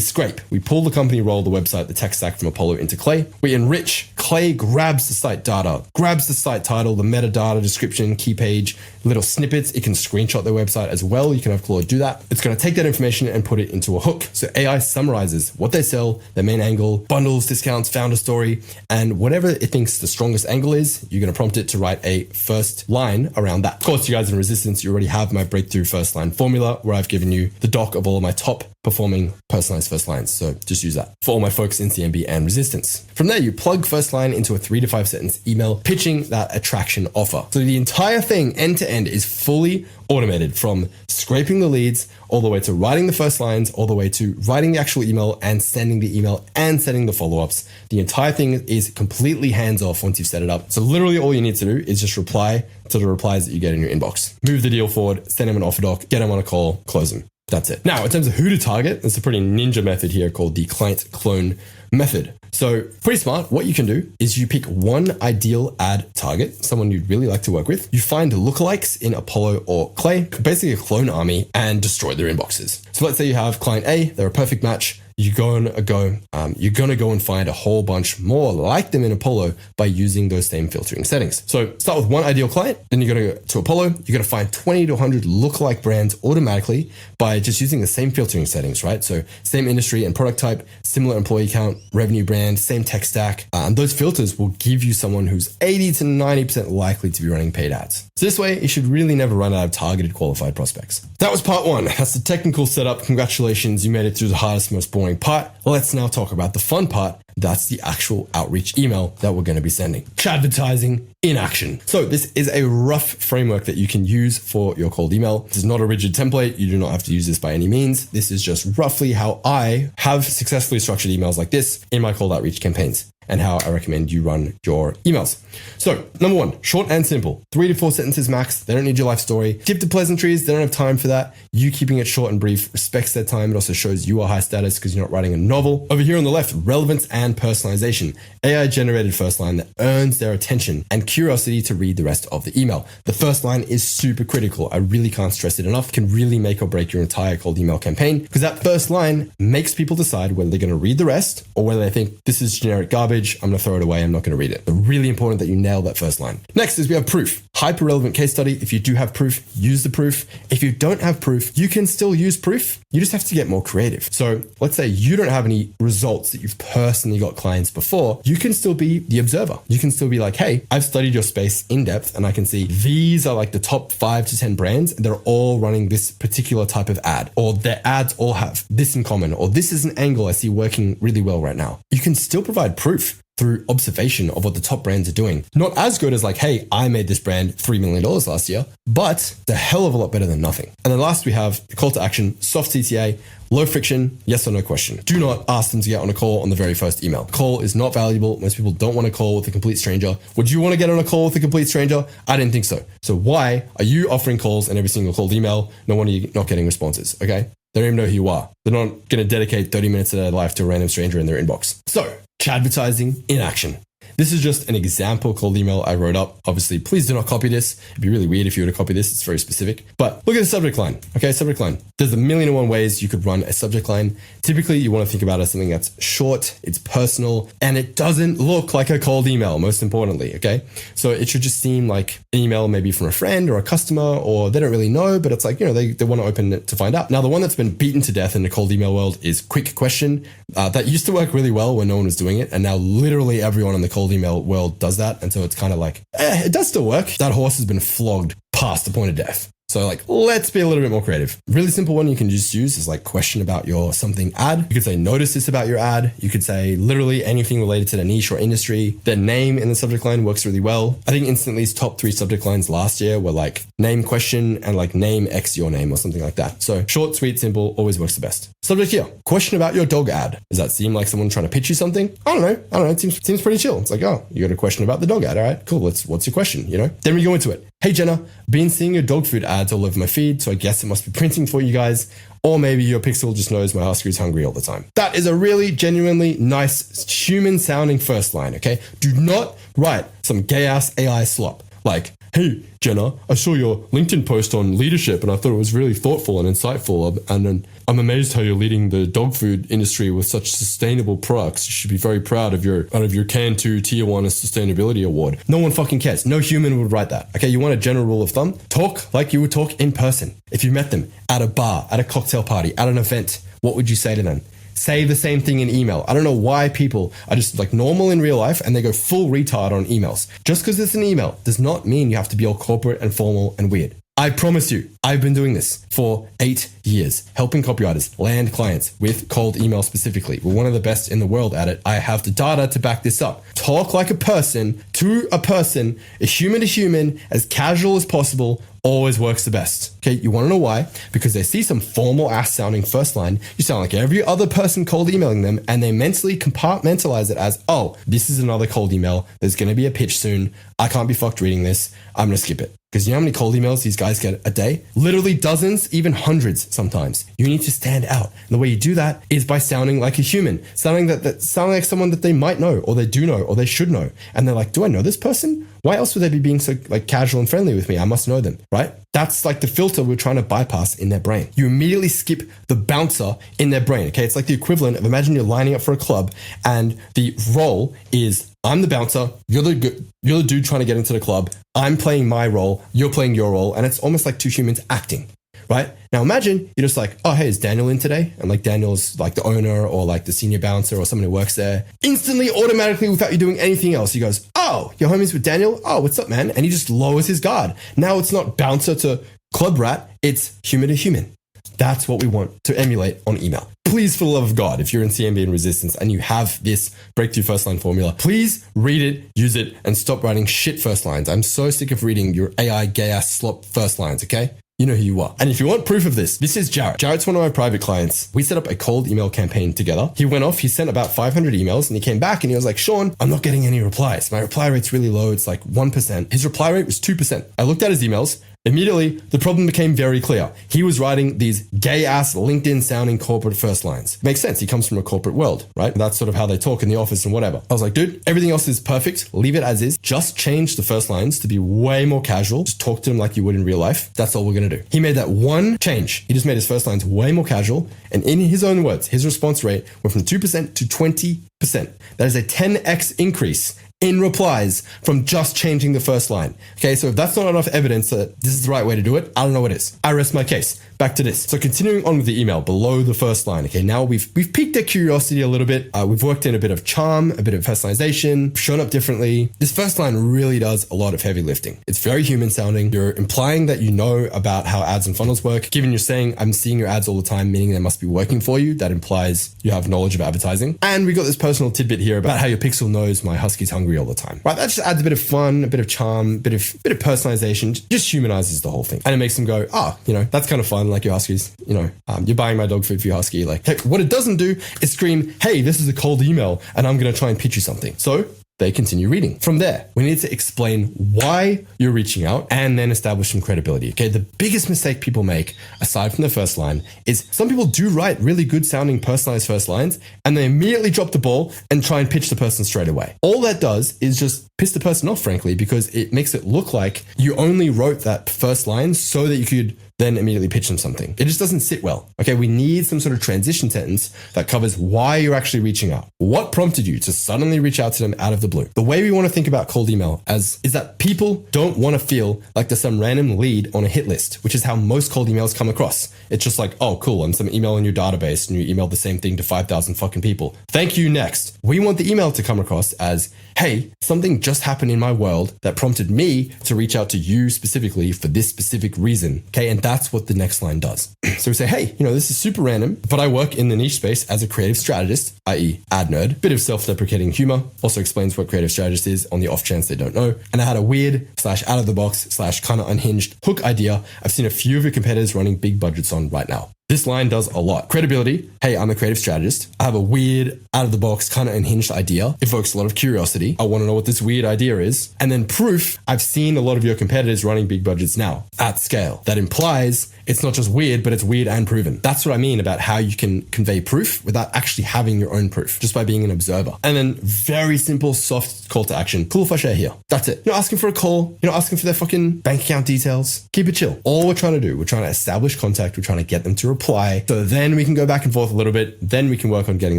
scrape. We pull the company role, the website, the tech stack from Apollo into Clay. We enrich. Clay grabs the site data, grabs the site title, the metadata, description, key page, little snippets. It can screenshot their website as well. You can have Claude do that. It's going to take that information and put it into a hook. So AI summarizes what they sell, their main angle, bundles, discounts, founder story, and whatever it thinks the strongest angle is, you're going to prompt it to write a first line around that. Of course, you guys in Resistance, you already have my breakthrough first line formula where I've given you the doc of all of my top performing personalized first lines. So just use that for all my folks in CMB and Resistance. From there, you plug first line into a 3 to 5 sentence email pitching that attraction offer. So the entire thing end to end is fully automated, from scraping the leads all the way to writing the first lines, all the way to writing the actual email and sending the email and setting the follow-ups. The entire thing is completely hands-off once you've set it up. So literally all you need to do is just reply to the replies that you get in your inbox. Move the deal forward, send them an offer doc, get them on a call, close them. That's it. Now, in terms of who to target, there's a pretty ninja method here called the client clone method. So pretty smart. What you can do is you pick one ideal ad target, someone you'd really like to work with. You find lookalikes in Apollo or Clay, basically a clone army, and destroy their inboxes. So let's say you have client A, they're a perfect match. You're going to go and find a whole bunch more like them in Apollo by using those same filtering settings. So start with one ideal client, then you're going to go to Apollo. You're going to find 20 to 100 lookalike brands automatically by just using the same filtering settings, right? So same industry and product type, similar employee count, revenue brand, same tech stack. And those filters will give you someone who's 80 to 90% likely to be running paid ads. So this way, you should really never run out of targeted qualified prospects. That was part one. That's the technical setup. Congratulations. You made it through the hardest, most boring part. Let's now talk about the fun part. That's the actual outreach email that we're going to be sending. Advertising in action. So this is a rough framework that you can use for your cold email. This is not a rigid template. You do not have to use this by any means. This is just roughly how I have successfully structured emails like this in my cold outreach campaigns, and how I recommend you run your emails. So number one, short and simple, 3 to 4 sentences max. They don't need your life story. Tip to pleasantries. They don't have time for that. You keeping it short and brief respects their time. It also shows you are high status because you're not writing a novel. Over here on the left, relevance and personalization. AI generated first line that earns their attention and curiosity to read the rest of the email. The first line is super critical. I really can't stress it enough. It can really make or break your entire cold email campaign, because that first line makes people decide whether they're going to read the rest or whether they think this is generic garbage. I'm going to throw it away. I'm not going to read it. It's really important that you nail that first line. Next is we have proof. Hyper relevant case study. If you do have proof, use the proof. If you don't have proof, you can still use proof. You just have to get more creative. So let's say you don't have any results that you've personally got clients before. You can still be the observer. You can still be like, hey, I've studied your space in depth and I can see these are like the top 5 to 10 brands. They're all running this particular type of ad, or their ads all have this in common, or this is an angle I see working really well right now. You can still provide proof through observation of what the top brands are doing. Not as good as like, hey, I made this brand $3 million last year, but it's a hell of a lot better than nothing. And then last we have the call to action, soft CTA, low friction, yes or no question. Do not ask them to get on a call on the very first email. Call is not valuable. Most people don't want to call with a complete stranger. Would you want to get on a call with a complete stranger? I didn't think so. So why are you offering calls in every single cold email? No wonder you're not getting responses, okay? They don't even know who you are. They're not going to dedicate 30 minutes of their life to a random stranger in their inbox. So, advertising in action. This is just an example cold email I wrote up. Obviously, please do not copy this. It'd be really weird if you were to copy this. It's very specific. But look at the subject line. Okay, subject line. There's a million and one ways you could run a subject line. Typically, you want to think about it as something that's short, it's personal, and it doesn't look like a cold email, most importantly, okay? So it should just seem like an email maybe from a friend or a customer, or they don't really know, but it's like, you know, they want to open it to find out. Now, the one that's been beaten to death in the cold email world is quick question. That used to work really well when no one was doing it, and now literally everyone in the cold email world does that. And so it's kind of like, it does still work. That horse has been flogged past the point of death. So like, let's be a little bit more creative. Really simple one you can just use is like question about your something ad. You could say, notice this about your ad. You could say literally anything related to the niche or industry. Their name in the subject line works really well. I think Instantly's top 3 subject lines last year were like name question and like name X your name or something like that. So short, sweet, simple, always works the best. Subject here, question about your dog ad. Does that seem like someone trying to pitch you something? I don't know. It seems pretty chill. It's like, oh, you got a question about the dog ad. All right, cool. What's your question? You know? Then we go into it. Hey, Jenna, been seeing your dog food ad ads all over my feed, so I guess it must be printing for you guys. Or maybe your pixel just knows my husky is hungry all the time. That is a really genuinely nice human sounding first line, okay? Do not write some gay ass AI slop like, hey, Jenna, I saw your LinkedIn post on leadership and I thought it was really thoughtful and insightful. And I'm amazed how you're leading the dog food industry with such sustainable products. You should be very proud of your Can2 Tier 1 Sustainability Award. No one fucking cares. No human would write that. Okay, you want a general rule of thumb? Talk like you would talk in person. If you met them at a bar, at a cocktail party, at an event, what would you say to them? Say the same thing in email. I don't know why people are just like normal in real life and they go full retard on emails. Just because it's an email does not mean you have to be all corporate and formal and weird. I promise you, I've been doing this for 8 years, helping copywriters land clients with cold email specifically. We're one of the best in the world at it. I have the data to back this up. Talk like a person to a person, a human to human, as casual as possible, always works the best. Okay, you want to know why? Because they see some formal ass sounding first line. You sound like every other person cold emailing them, and they mentally compartmentalize it as, oh, this is another cold email. There's going to be a pitch soon. I can't be fucked reading this. I'm going to skip it. Because you know how many cold emails these guys get a day? Literally dozens, even hundreds sometimes. You need to stand out. And the way you do that is by sounding like a human, sounding like someone that they might know, or they do know, or they should know. And they're like, do I know this person? Why else would they be being so like casual and friendly with me? I must know them, right? That's like the filter we're trying to bypass in their brain. You immediately skip the bouncer in their brain, okay? It's like the equivalent of, imagine you're lining up for a club and the role is, I'm the bouncer, you're the dude trying to get into the club, I'm playing my role, you're playing your role, and it's almost like two humans acting, right? Now imagine you're just like, oh, hey, is Daniel in today? And like Daniel's like the owner or like the senior bouncer or someone who works there. Instantly, automatically, without you doing anything else, he goes, oh, your homies with Daniel? Oh, what's up, man? And he just lowers his guard. Now it's not bouncer to club rat, it's human to human. That's what we want to emulate on email. Please, for the love of God, if you're in CMB and resistance and you have this breakthrough first line formula, please read it, use it, and stop writing shit first lines. I'm so sick of reading your AI gay ass slop first lines, okay? You know who you are. And if you want proof of this is Jarrett. Jarrett's one of my private clients. We set up a cold email campaign together. He went off, he sent about 500 emails and he came back and he was like, Sean, I'm not getting any replies. My reply rate's really low. It's like 1%. His reply rate was 2%. I looked at his emails. Immediately, the problem became very clear. He was writing these gay-ass LinkedIn-sounding corporate first lines. Makes sense. He comes from a corporate world, right? That's sort of how they talk in the office and whatever. I was like, dude, everything else is perfect. Leave it as is. Just change the first lines to be way more casual. Just talk to them like you would in real life. That's all we're going to do. He made that one change. He just made his first lines way more casual. And in his own words, his response rate went from 2% to 20%. That is a 10x increase in replies from just changing the first line. Okay, so if that's not enough evidence that this is the right way to do it, I don't know what is. I rest my case. Back to this. So continuing on with the email below the first line. Okay, now we've piqued their curiosity a little bit. We've worked in a bit of charm, a bit of personalization, shown up differently. This first line really does a lot of heavy lifting. It's very human sounding. You're implying that you know about how ads and funnels work. Given you're saying, I'm seeing your ads all the time, meaning they must be working for you. That implies you have knowledge of advertising. And we got this personal tidbit here about how your pixel knows my husky's hungry all the time. Right, that just adds a bit of fun, a bit of charm, a bit of personalization, just humanizes the whole thing. And it makes them go, that's kind of fun, like your huskies, you're buying my dog food for your husky. Like, hey, what it doesn't do is scream, hey, this is a cold email and I'm going to try and pitch you something. So they continue reading. From there, we need to explain why you're reaching out and then establish some credibility. Okay, the biggest mistake people make, aside from the first line, is some people do write really good sounding personalized first lines and they immediately drop the ball and try and pitch the person straight away. All that does is just piss the person off, frankly, because it makes it look like you only wrote that first line so that you could then immediately pitch them something. It just doesn't sit well. Okay, we need some sort of transition sentence that covers why you're actually reaching out. What prompted you to suddenly reach out to them out of the blue? The way we want to think about cold email is that people don't want to feel like there's some random lead on a hit list, which is how most cold emails come across. It's just like, oh, cool, I'm some email in your database and you emailed the same thing to 5,000 fucking people. Thank you, next. We want the email to come across as, hey, something just happened in my world that prompted me to reach out to you specifically for this specific reason. Okay, and that's what the next line does. So we say, hey, this is super random, but I work in the niche space as a creative strategist, i.e. ad nerd. Bit of self-deprecating humor. Also explains what creative strategist is on the off chance they don't know. And I had a weird / out of the box / kind of unhinged hook idea I've seen a few of your competitors running big budgets on right now. This line does a lot. Credibility. Hey, I'm a creative strategist. I have a weird, out of the box, kind of unhinged idea. Evokes a lot of curiosity. I want to know what this weird idea is. And then proof. I've seen a lot of your competitors running big budgets now at scale. That implies it's not just weird, but it's weird and proven. That's what I mean about how you can convey proof without actually having your own proof, just by being an observer. And then very simple, soft call to action. Cool if I share here. That's it. You're not asking for a call. You're not asking for their fucking bank account details. Keep it chill. All we're trying to do, we're trying to establish contact. We're trying to get them to reply. So then we can go back and forth a little bit. Then we can work on getting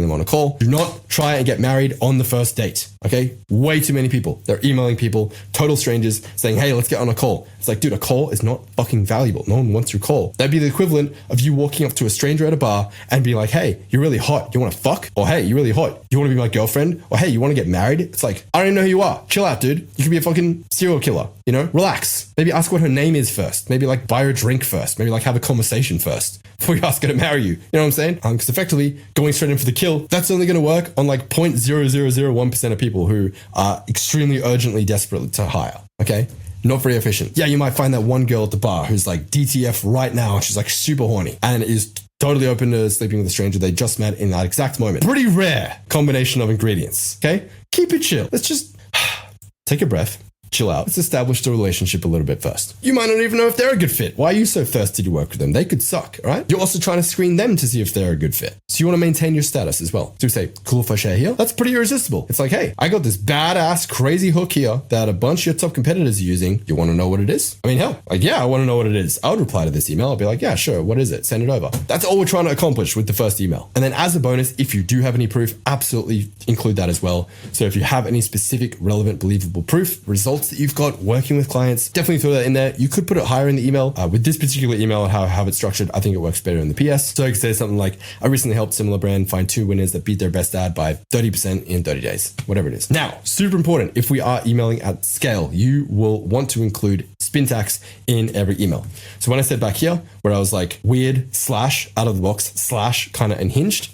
them on a call. Do not try and get married on the first date. Okay? Way too many people. They're emailing people, total strangers, saying, hey, let's get on a call. It's like, dude, a call is not fucking valuable. No one wants your call. That'd be the equivalent of you walking up to a stranger at a bar and being like, hey, you're really hot. You want to fuck? Or hey, you're really hot. You want to be my girlfriend? Or hey, you want to get married? It's like, I don't even know who you are. Chill out, dude. You could be a fucking serial killer. You know, relax. Maybe ask what her name is first. Maybe like buy her a drink first. Maybe like have a conversation first before you ask her to marry you. You know what I'm saying? Because effectively going straight in for the kill, that's only going to work on like 0.0001% of people who are extremely urgently desperate to hire. Okay? Not very efficient. Yeah, you might find that one girl at the bar who's like DTF right now. She's like super horny and is totally open to sleeping with a stranger they just met in that exact moment. Pretty rare combination of ingredients. Okay? Keep it chill. Let's just take a breath. Chill out. Let's establish the relationship a little bit first. You might not even know if they're a good fit. Why are you so thirsty to work with them? They could suck, all right? You're also trying to screen them to see if they're a good fit. So you want to maintain your status as well. So you say, cool if I share here? That's pretty irresistible. It's like, hey, I got this badass crazy hook here that a bunch of your top competitors are using. You want to know what it is? I mean, hell, like, yeah, I want to know what it is. I would reply to this email. I'll be like, yeah, sure. What is it? Send it over. That's all we're trying to accomplish with the first email. And then as a bonus, if you do have any proof, absolutely include that as well. So if you have any specific, relevant, believable proof, results that you've got working with clients, definitely throw that in there. You could put it higher in the email. With this particular email and how I have it structured, I think it works better in the PS. So I could say something like, I recently helped similar brand find 2 winners that beat their best ad by 30% in 30 days, whatever it is. Now, super important, if we are emailing at scale, you will want to include spin tags in every email. So when I said back here, where I was like weird / out of the box / kind of unhinged,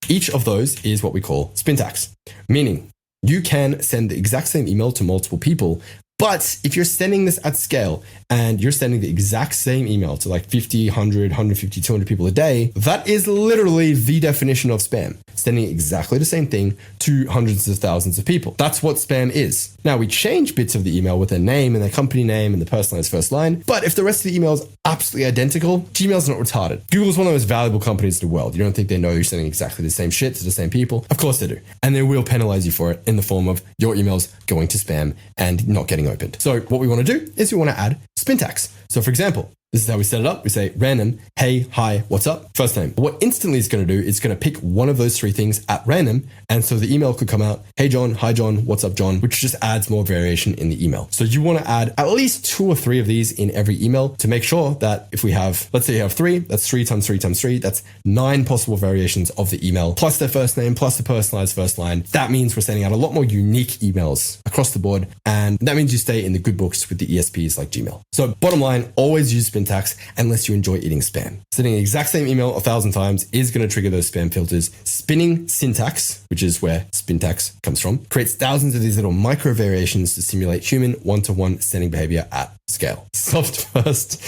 each of those is what we call spin tags, meaning you can send the exact same email to multiple people. But if you're sending this at scale and you're sending the exact same email to like 50, 100, 150, 200 people a day, that is literally the definition of spam. Sending exactly the same thing to hundreds of thousands of people. That's what spam is. Now we change bits of the email with their name and their company name and the personalized first line. But if the rest of the email is absolutely identical, Gmail's not retarded. Google's one of the most valuable companies in the world. You don't think they know you're sending exactly the same shit to the same people? Of course they do. And they will penalize you for it in the form of your emails going to spam and not getting opened. So what we want to do is we want to add spin tags. So for example, this is how we set it up. We say random, hey, hi, what's up? First name. What instantly it's going to do is going to pick one of those 3 things at random. And so the email could come out, hey, John, hi, John, what's up, John, which just adds more variation in the email. So you want to add at least 2 or 3 of these in every email to make sure that if we have, let's say you have 3, that's 3 times 3 times 3, that's 9 possible variations of the email, plus their first name, plus the personalized first line. That means we're sending out a lot more unique emails across the board. And that means you stay in the good books with the ESPs like Gmail. So bottom line, always use spin tags unless you enjoy eating spam. Sending the exact same email 1,000 times is going to trigger those spam filters. Spinning syntax, which is where spin tags comes from, creates thousands of these little micro variations to simulate human one-to-one sending behavior at scale. Soft first.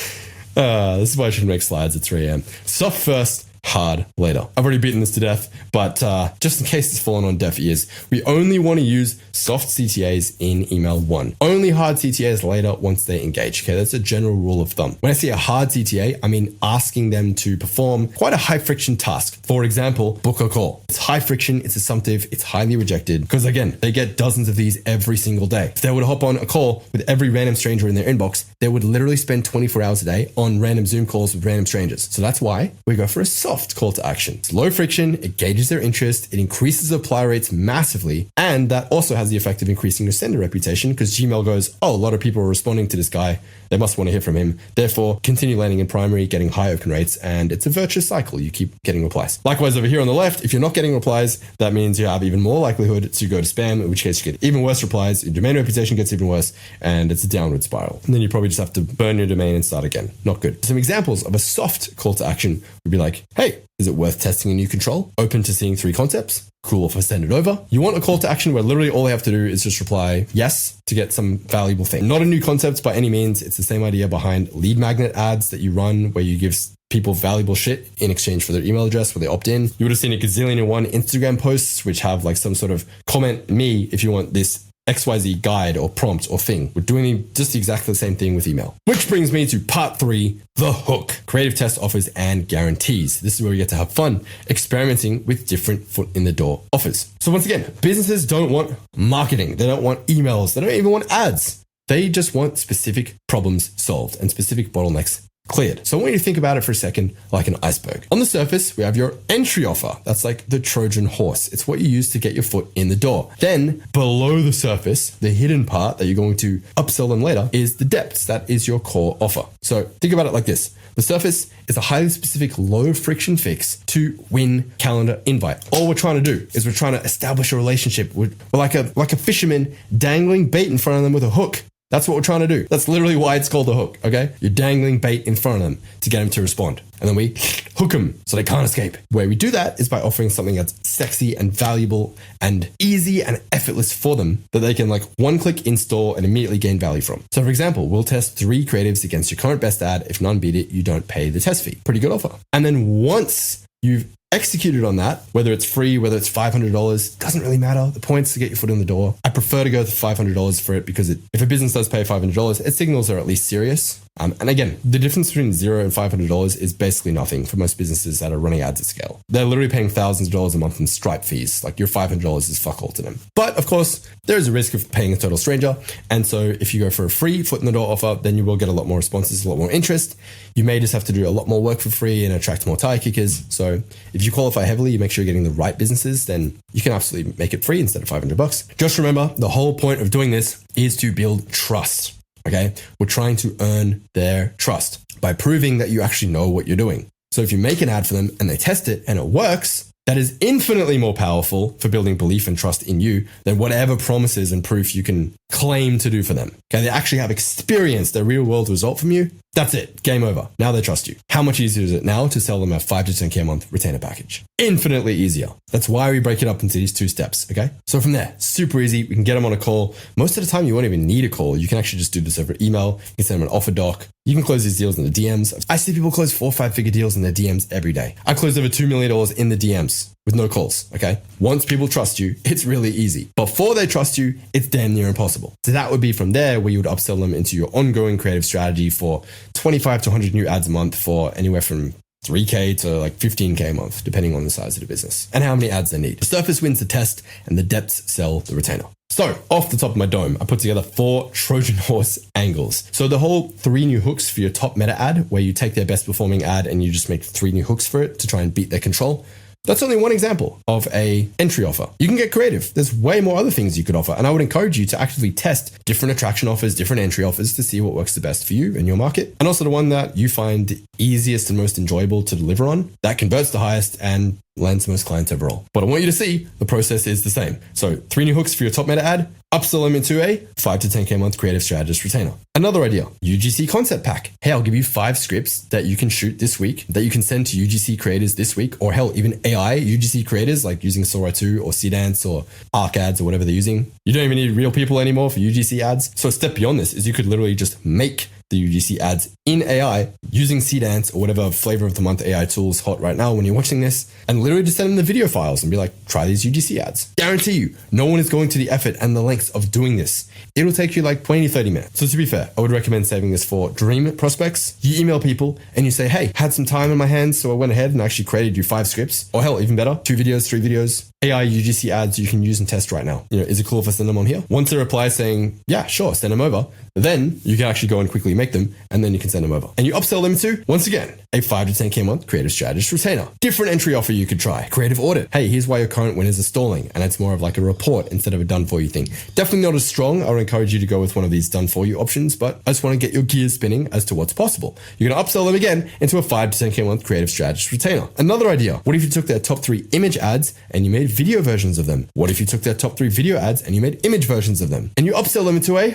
This is why I should make slides at 3 a.m. Soft first, hard later. I've already beaten this to death, but just in case it's fallen on deaf ears, we only want to use soft CTAs in email 1. Only hard CTAs later once they engage. Okay, that's a general rule of thumb. When I say a hard CTA, I mean asking them to perform quite a high friction task. For example, book a call. It's high friction, it's assumptive, it's highly rejected because again, they get dozens of these every single day. If they were to hop on a call with every random stranger in their inbox, they would literally spend 24 hours a day on random Zoom calls with random strangers. So that's why we go for a soft call to action. It's low friction, it gauges their interest, it increases apply rates massively, and that also has the effect of increasing your sender reputation because Gmail goes, oh, a lot of people are responding to this guy, they must want to hear from him. Therefore, continue landing in primary, getting high open rates, and it's a virtuous cycle. You keep getting replies. Likewise, over here on the left, if you're not getting replies, that means you have even more likelihood to go to spam, in which case you get even worse replies, your domain reputation gets even worse, and it's a downward spiral. And then you probably just have to burn your domain and start again. Not good. Some examples of a soft call to action would be like, hey, is it worth testing a new control? Open to seeing 3 concepts? Cool if I send it over. You want a call to action where literally all they have to do is just reply yes to get some valuable thing. Not a new concept by any means. It's the same idea behind lead magnet ads that you run where you give people valuable shit in exchange for their email address where they opt in. You would have seen a gazillion and one Instagram posts which have like some sort of comment me if you want this XYZ guide or prompt or thing. We're doing just exactly the same thing with email. Which brings me to part 3, the hook. Creative test offers and guarantees. This is where we get to have fun experimenting with different foot in the door offers. So once again, businesses don't want marketing. They don't want emails. They don't even want ads. They just want specific problems solved and specific bottlenecks cleared. So I want you to think about it for a second like an iceberg. On the surface, we have your entry offer. That's like the Trojan horse. It's what you use to get your foot in the door. Then below the surface, the hidden part that you're going to upsell them later is the depths. That is your core offer. So think about it like this. The surface is a highly specific, low friction fix to win calendar invite. All we're trying to do is we're trying to establish a relationship. We're like a fisherman dangling bait in front of them with a hook. That's what we're trying to do. That's literally why it's called the hook, okay? You're dangling bait in front of them to get them to respond. And then we hook them so they can't escape. The way we do that is by offering something that's sexy and valuable and easy and effortless for them that they can like one click install and immediately gain value from. So for example, we'll test 3 creatives against your current best ad. If none beat it, you don't pay the test fee. Pretty good offer. And then once you've executed on that, whether it's free, whether it's $500, doesn't really matter. The point's to get your foot in the door. I prefer to go with $500 for it because if a business does pay $500, it signals they're at least serious. And again, the difference between $0 and $500 is basically nothing for most businesses that are running ads at scale. They're literally paying thousands of dollars a month in Stripe fees. Like your $500 is fuck all to them. But of course, there is a risk of paying a total stranger. And so if you go for a free foot in the door offer, then you will get a lot more responses, a lot more interest. You may just have to do a lot more work for free and attract more tire kickers. So if you qualify heavily, you make sure you're getting the right businesses, then you can absolutely make it free instead of $500. Just remember, the whole point of doing this is to build trust. Okay, we're trying to earn their trust by proving that you actually know what you're doing. So if you make an ad for them and they test it and it works, that is infinitely more powerful for building belief and trust in you than whatever promises and proof you can claim to do for them. Okay, they actually have experienced their real world result from you. That's it. Game over. Now they trust you. How much easier is it now to sell them a 5 to 10K a month retainer package? Infinitely easier. That's why we break it up into these 2 steps. Okay. So from there, super easy. We can get them on a call. Most of the time, you won't even need a call. You can actually just do this over email. You can send them an offer doc. You can close these deals in the DMs. I see people close 4 or 5 figure deals in their DMs every day. I closed over $2 million in the DMs with no calls. Okay. Once people trust you, it's really easy. Before they trust you, it's damn near impossible. So that would be from there where you would upsell them into your ongoing creative strategy for 25 to 100 new ads a month for anywhere from 3K to like 15K a month, depending on the size of the business and how many ads they need. The surface wins the test and the depths sell the retainer. So off the top of my dome, I put together 4 Trojan horse angles. So the whole 3 new hooks for your top meta ad, where you take their best performing ad and you just make 3 new hooks for it to try and beat their control. That's only one example of a entry offer. You can get creative. There's way more other things you could offer. And I would encourage you to actively test different attraction offers, different entry offers to see what works the best for you and your market. And also the one that you find easiest and most enjoyable to deliver on, that converts the highest and lands most clients overall. But I want you to see the process is the same. So 3 new hooks for your top meta ad, upsell them into a 5 to 10K a month creative strategist retainer. Another idea, UGC concept pack. Hey, I'll give you 5 scripts that you can shoot this week that you can send to UGC creators this week, or hell, even AI UGC creators like using Sora 2 or Cdance or Arc ads or whatever they're using. You don't even need real people anymore for UGC ads. So a step beyond this is you could literally just make the UGC ads in AI using Cdance or whatever flavor of the month AI tool's hot right now when you're watching this, and literally just send them the video files and be like, try these UGC ads. Guarantee you, no one is going to the effort and the lengths of doing this. It'll take you like 20, 30 minutes. So to be fair, I would recommend saving this for dream prospects. You email people and you say, hey, had some time in my hands, so I went ahead and actually created you 5 scripts, or hell, even better, 2 videos, 3 videos, AI UGC ads you can use and test right now. Is it cool if I send them on here? Once they reply saying, yeah, sure, send them over, then you can actually go and quickly make them, and then you can send them over. And you upsell them to, once again, a 5 to 10K a month creative strategist retainer. Different entry offer you could try. Creative audit. Hey, here's why your current winners are stalling. And it's more of like a report instead of a done for you thing. Definitely not as strong. I would encourage you to go with one of these done for you options, but I just want to get your gears spinning as to what's possible. You're going to upsell them again into a 5 to 10K a month creative strategist retainer. Another idea. What if you took their top 3 image ads and you made video versions of them? What if you took their top 3 video ads and you made image versions of them? And you upsell them into a,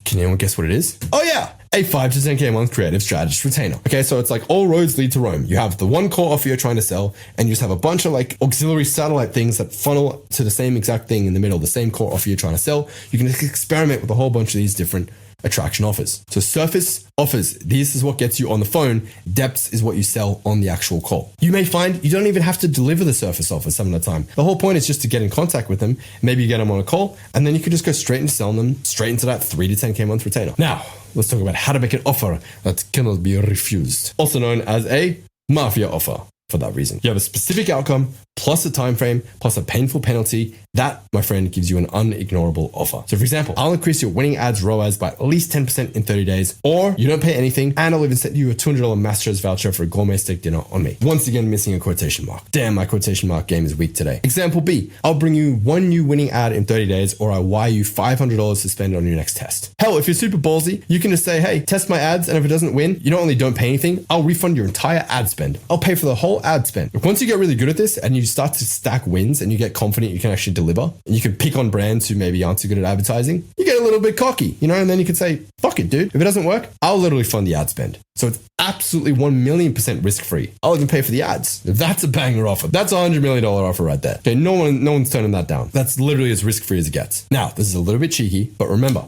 can anyone guess what it is? Oh yeah, a 5 to 10K a month creative strategist retainer. Okay, so it's like all roads lead to Rome. You have the one core offer you're trying to sell, and you just have a bunch of like auxiliary satellite things that funnel to the same exact thing in the middle, the same core offer you're trying to sell. You can experiment with a whole bunch of these different attraction offers. So surface offers, this is what gets you on the phone. Depth is what you sell on the actual call. You may find you don't even have to deliver the surface offer some of the time. The whole point is just to get in contact with them. Maybe you get them on a call, and then you can just go straight into selling them straight into that 3 to 10K month retainer. Now, let's talk about how to make an offer that cannot be refused, also known as a mafia offer. For that reason, you have a specific outcome plus a time frame plus a painful penalty. That, my friend, gives you an unignorable offer. So for example, I'll increase your winning ads ROAS by at least 10% in 30 days, or you don't pay anything, and I'll even send you a $200 Mastro's voucher for a gourmet steak dinner on me. Once again, missing a quotation mark. Damn, my quotation mark game is weak today. Example B, I'll bring you one new winning ad in 30 days, or I wire you $500 to spend on your next test. Hell, if you're super ballsy, you can just say, hey, test my ads, and if it doesn't win, you not only don't pay anything, I'll refund your entire ad spend. I'll pay for the whole ad spend. Once you get really good at this and you start to stack wins and you get confident you can actually deliver, and you can pick on brands who maybe aren't so good at advertising, you get a little bit cocky, and then you can say, fuck it, dude. If it doesn't work, I'll literally fund the ad spend. So it's absolutely 1,000,000% risk-free. I'll even pay for the ads. If that's a banger offer, that's a $100 million offer right there. Okay, no one's turning that down. That's literally as risk-free as it gets. Now, this is a little bit cheeky, but remember,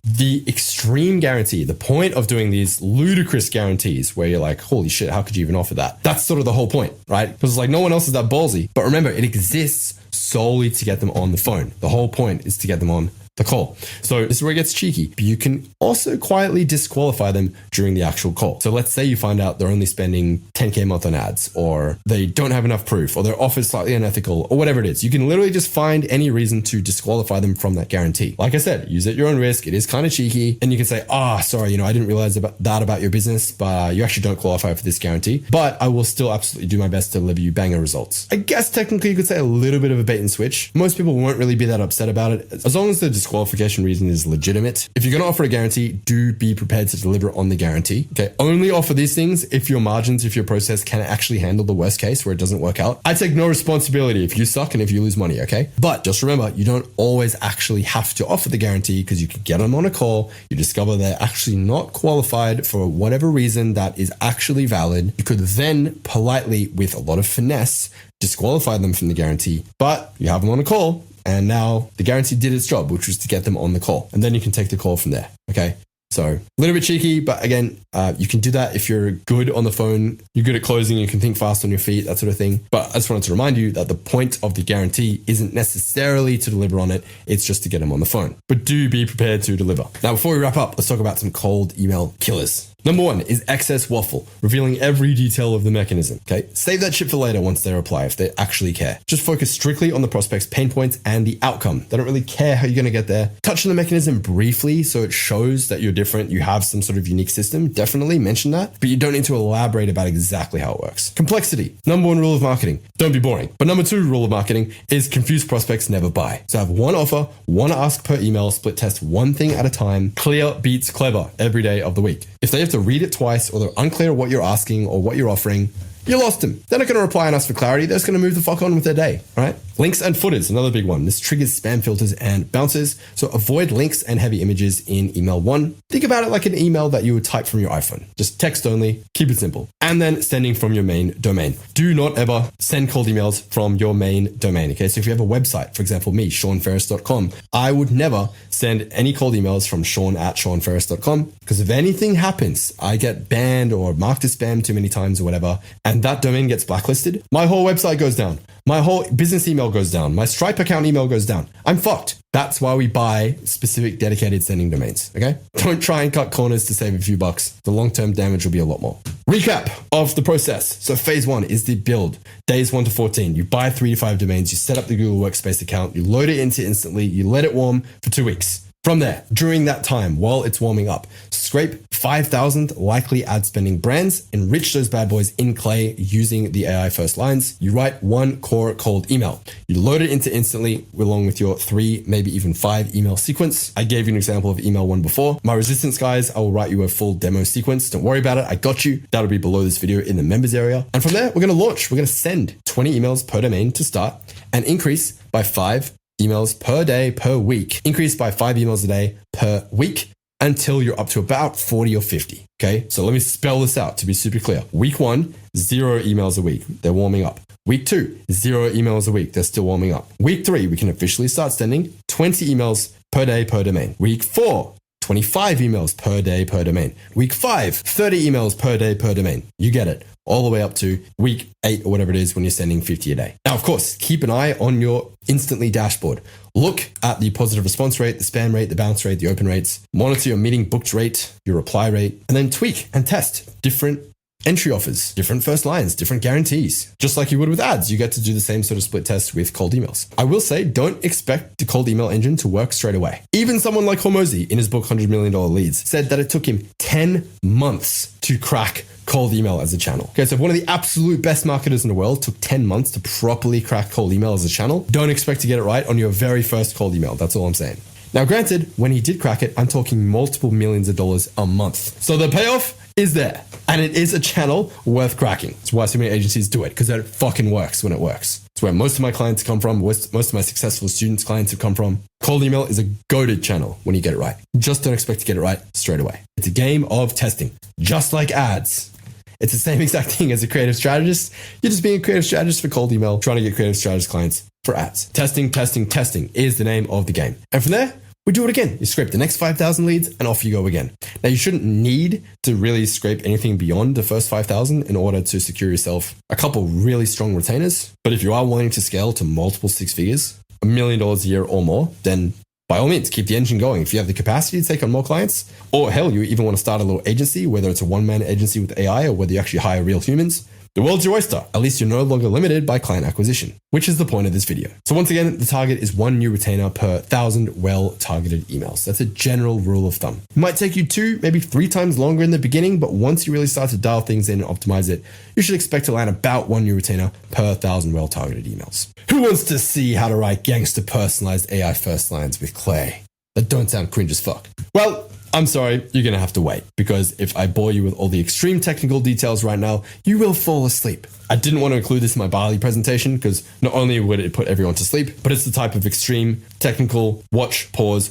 the extreme guarantee, the point of doing these ludicrous guarantees where you're like, holy shit, how could you even offer that? That's sort of the whole point, right? Because it's like no one else is that ballsy. But remember, it exists solely to get them on the phone. The whole point is to get them on the call. So this is where it gets cheeky, but you can also quietly disqualify them during the actual call. So let's say you find out they're only spending 10K a month on ads, or they don't have enough proof, or their offer is slightly unethical, or whatever it is. You can literally just find any reason to disqualify them from that guarantee. Like I said, use at your own risk. It is kind of cheeky, and you can say, sorry, I didn't realize about your business, but you actually don't qualify for this guarantee, but I will still absolutely do my best to deliver you banger results. I guess technically you could say a little bit of a bait and switch. Most people won't really be that upset about it, as long as the disqualification reason is legitimate. If you're going to offer a guarantee, do be prepared to deliver on the guarantee. Okay. Only offer these things if your margins, if your process can actually handle the worst case where it doesn't work out. I take no responsibility if you suck and if you lose money. Okay. But just remember, you don't always actually have to offer the guarantee, because you could get them on a call. You discover they're actually not qualified for whatever reason that is actually valid. You could then politely, with a lot of finesse, disqualify them from the guarantee, but you have them on a call. And now the guarantee did its job, which was to get them on the call. And then you can take the call from there. Okay. So a little bit cheeky, but again, you can do that if you're good on the phone, you're good at closing, you can think fast on your feet, that sort of thing. But I just wanted to remind you that the point of the guarantee isn't necessarily to deliver on it. It's just to get them on the phone. But do be prepared to deliver. Now, before we wrap up, let's talk about some cold email killers. Number 1 is excess waffle, revealing every detail of the mechanism. Okay, save that shit for later once they reply, if they actually care. Just focus strictly on the prospect's pain points and the outcome. They don't really care how you're going to get there. Touch on the mechanism briefly so it shows that you're different, you have some sort of unique system. Definitely mention that, but you don't need to elaborate about exactly how it works. Complexity. Number 1 rule of marketing, don't be boring. But number 2 rule of marketing is confuse prospects, never buy. So have one offer, one ask per email, split test one thing at a time. Clear beats clever every day of the week. If they have to read it twice, or they're unclear what you're asking or what you're offering, you lost them. They're not going to reply and ask for clarity. They're just going to move the fuck on with their day, right? Links and footers, another big one. This triggers spam filters and bounces. So avoid links and heavy images in email 1. Think about it like an email that you would type from your iPhone. Just text only, keep it simple. And then sending from your main domain. Do not ever send cold emails from your main domain, okay? So if you have a website, for example, me, SeanFerres.com, I would never send any cold emails from Sean@SeanFerres.com, because if anything happens, I get banned or marked as spam too many times or whatever, and that domain gets blacklisted, my whole website goes down. My whole business email goes down. My Stripe account email goes down. I'm fucked. That's why we buy specific dedicated sending domains, okay? Don't try and cut corners to save a few bucks. The long-term damage will be a lot more. Recap of the process. So phase 1 is the build. Days 1 to 14. You buy 3 to 5 domains. You set up the Google Workspace account. You load it into instantly. You let it warm for 2 weeks. From there, during that time, while it's warming up, scrape 5,000 likely ad spending brands, enrich those bad boys in Clay using the AI first lines. You write one core cold email. You load it into instantly along with your 3, maybe even 5 email sequence. I gave you an example of email 1 before. My resistance guys, I will write you a full demo sequence. Don't worry about it. I got you. That'll be below this video in the members area. And from there, we're going to launch. We're going to send 20 emails per domain to start and increase by 5 emails per day, per week. Increase by 5 emails a day per week until you're up to about 40 or 50. Okay. So let me spell this out to be super clear. Week 1, 0 emails a week. They're warming up. Week 2, 0 emails a week. They're still warming up. Week 3, we can officially start sending 20 emails per day per domain. Week 4, 25 emails per day per domain. Week 5, 30 emails per day per domain. You get it. All the way up to week 8 or whatever it is when you're sending 50 a day. Now, of course, keep an eye on your Instantly dashboard. Look at the positive response rate, the spam rate, the bounce rate, the open rates. Monitor your meeting booked rate, your reply rate, and then tweak and test different entry offers, different first lines, different guarantees. Just like you would with ads, you get to do the same sort of split test with cold emails. I will say, don't expect the cold email engine to work straight away. Even someone like Hormozi in his book, $100 Million Leads, said that it took him 10 months to crack cold email as a channel. Okay, so if one of the absolute best marketers in the world took 10 months to properly crack cold email as a channel, don't expect to get it right on your very first cold email. That's all I'm saying. Now, granted, when he did crack it, I'm talking multiple millions of dollars a month. So the payoff is there, and it is a channel worth cracking. It's why so many agencies do it, because it fucking works when it works. It's where most of my clients come from, most of my successful students' clients have come from. Cold email is a goated channel when you get it right. Just don't expect to get it right straight away. It's a game of testing, just like ads. It's the same exact thing as a creative strategist. You're just being a creative strategist for cold email, trying to get creative strategist clients for ads. Testing, testing, testing is the name of the game. And from there, we do it again. You scrape the next 5,000 leads and off you go again. Now, you shouldn't need to really scrape anything beyond the first 5,000 in order to secure yourself a couple really strong retainers. But if you are wanting to scale to multiple six figures, $1 million a year or more, then by all means, keep the engine going. If you have the capacity to take on more clients, or hell, you even want to start a little agency, whether it's a one-man agency with AI or whether you actually hire real humans, the world's your oyster. At least you're no longer limited by client acquisition, which is the point of this video. So once again, the target is 1 new retainer per 1,000 well-targeted emails. That's a general rule of thumb. It might take you 2, maybe 3 times longer in the beginning, but once you really start to dial things in and optimize it, you should expect to land about 1 new retainer per 1,000 well-targeted emails. Who wants to see how to write gangster personalized AI first lines with Clay that don't sound cringe as fuck? Well, I'm sorry, you're going to have to wait, because if I bore you with all the extreme technical details right now, you will fall asleep. I didn't want to include this in my Bali presentation because not only would it put everyone to sleep, but it's the type of extreme technical watch, pause,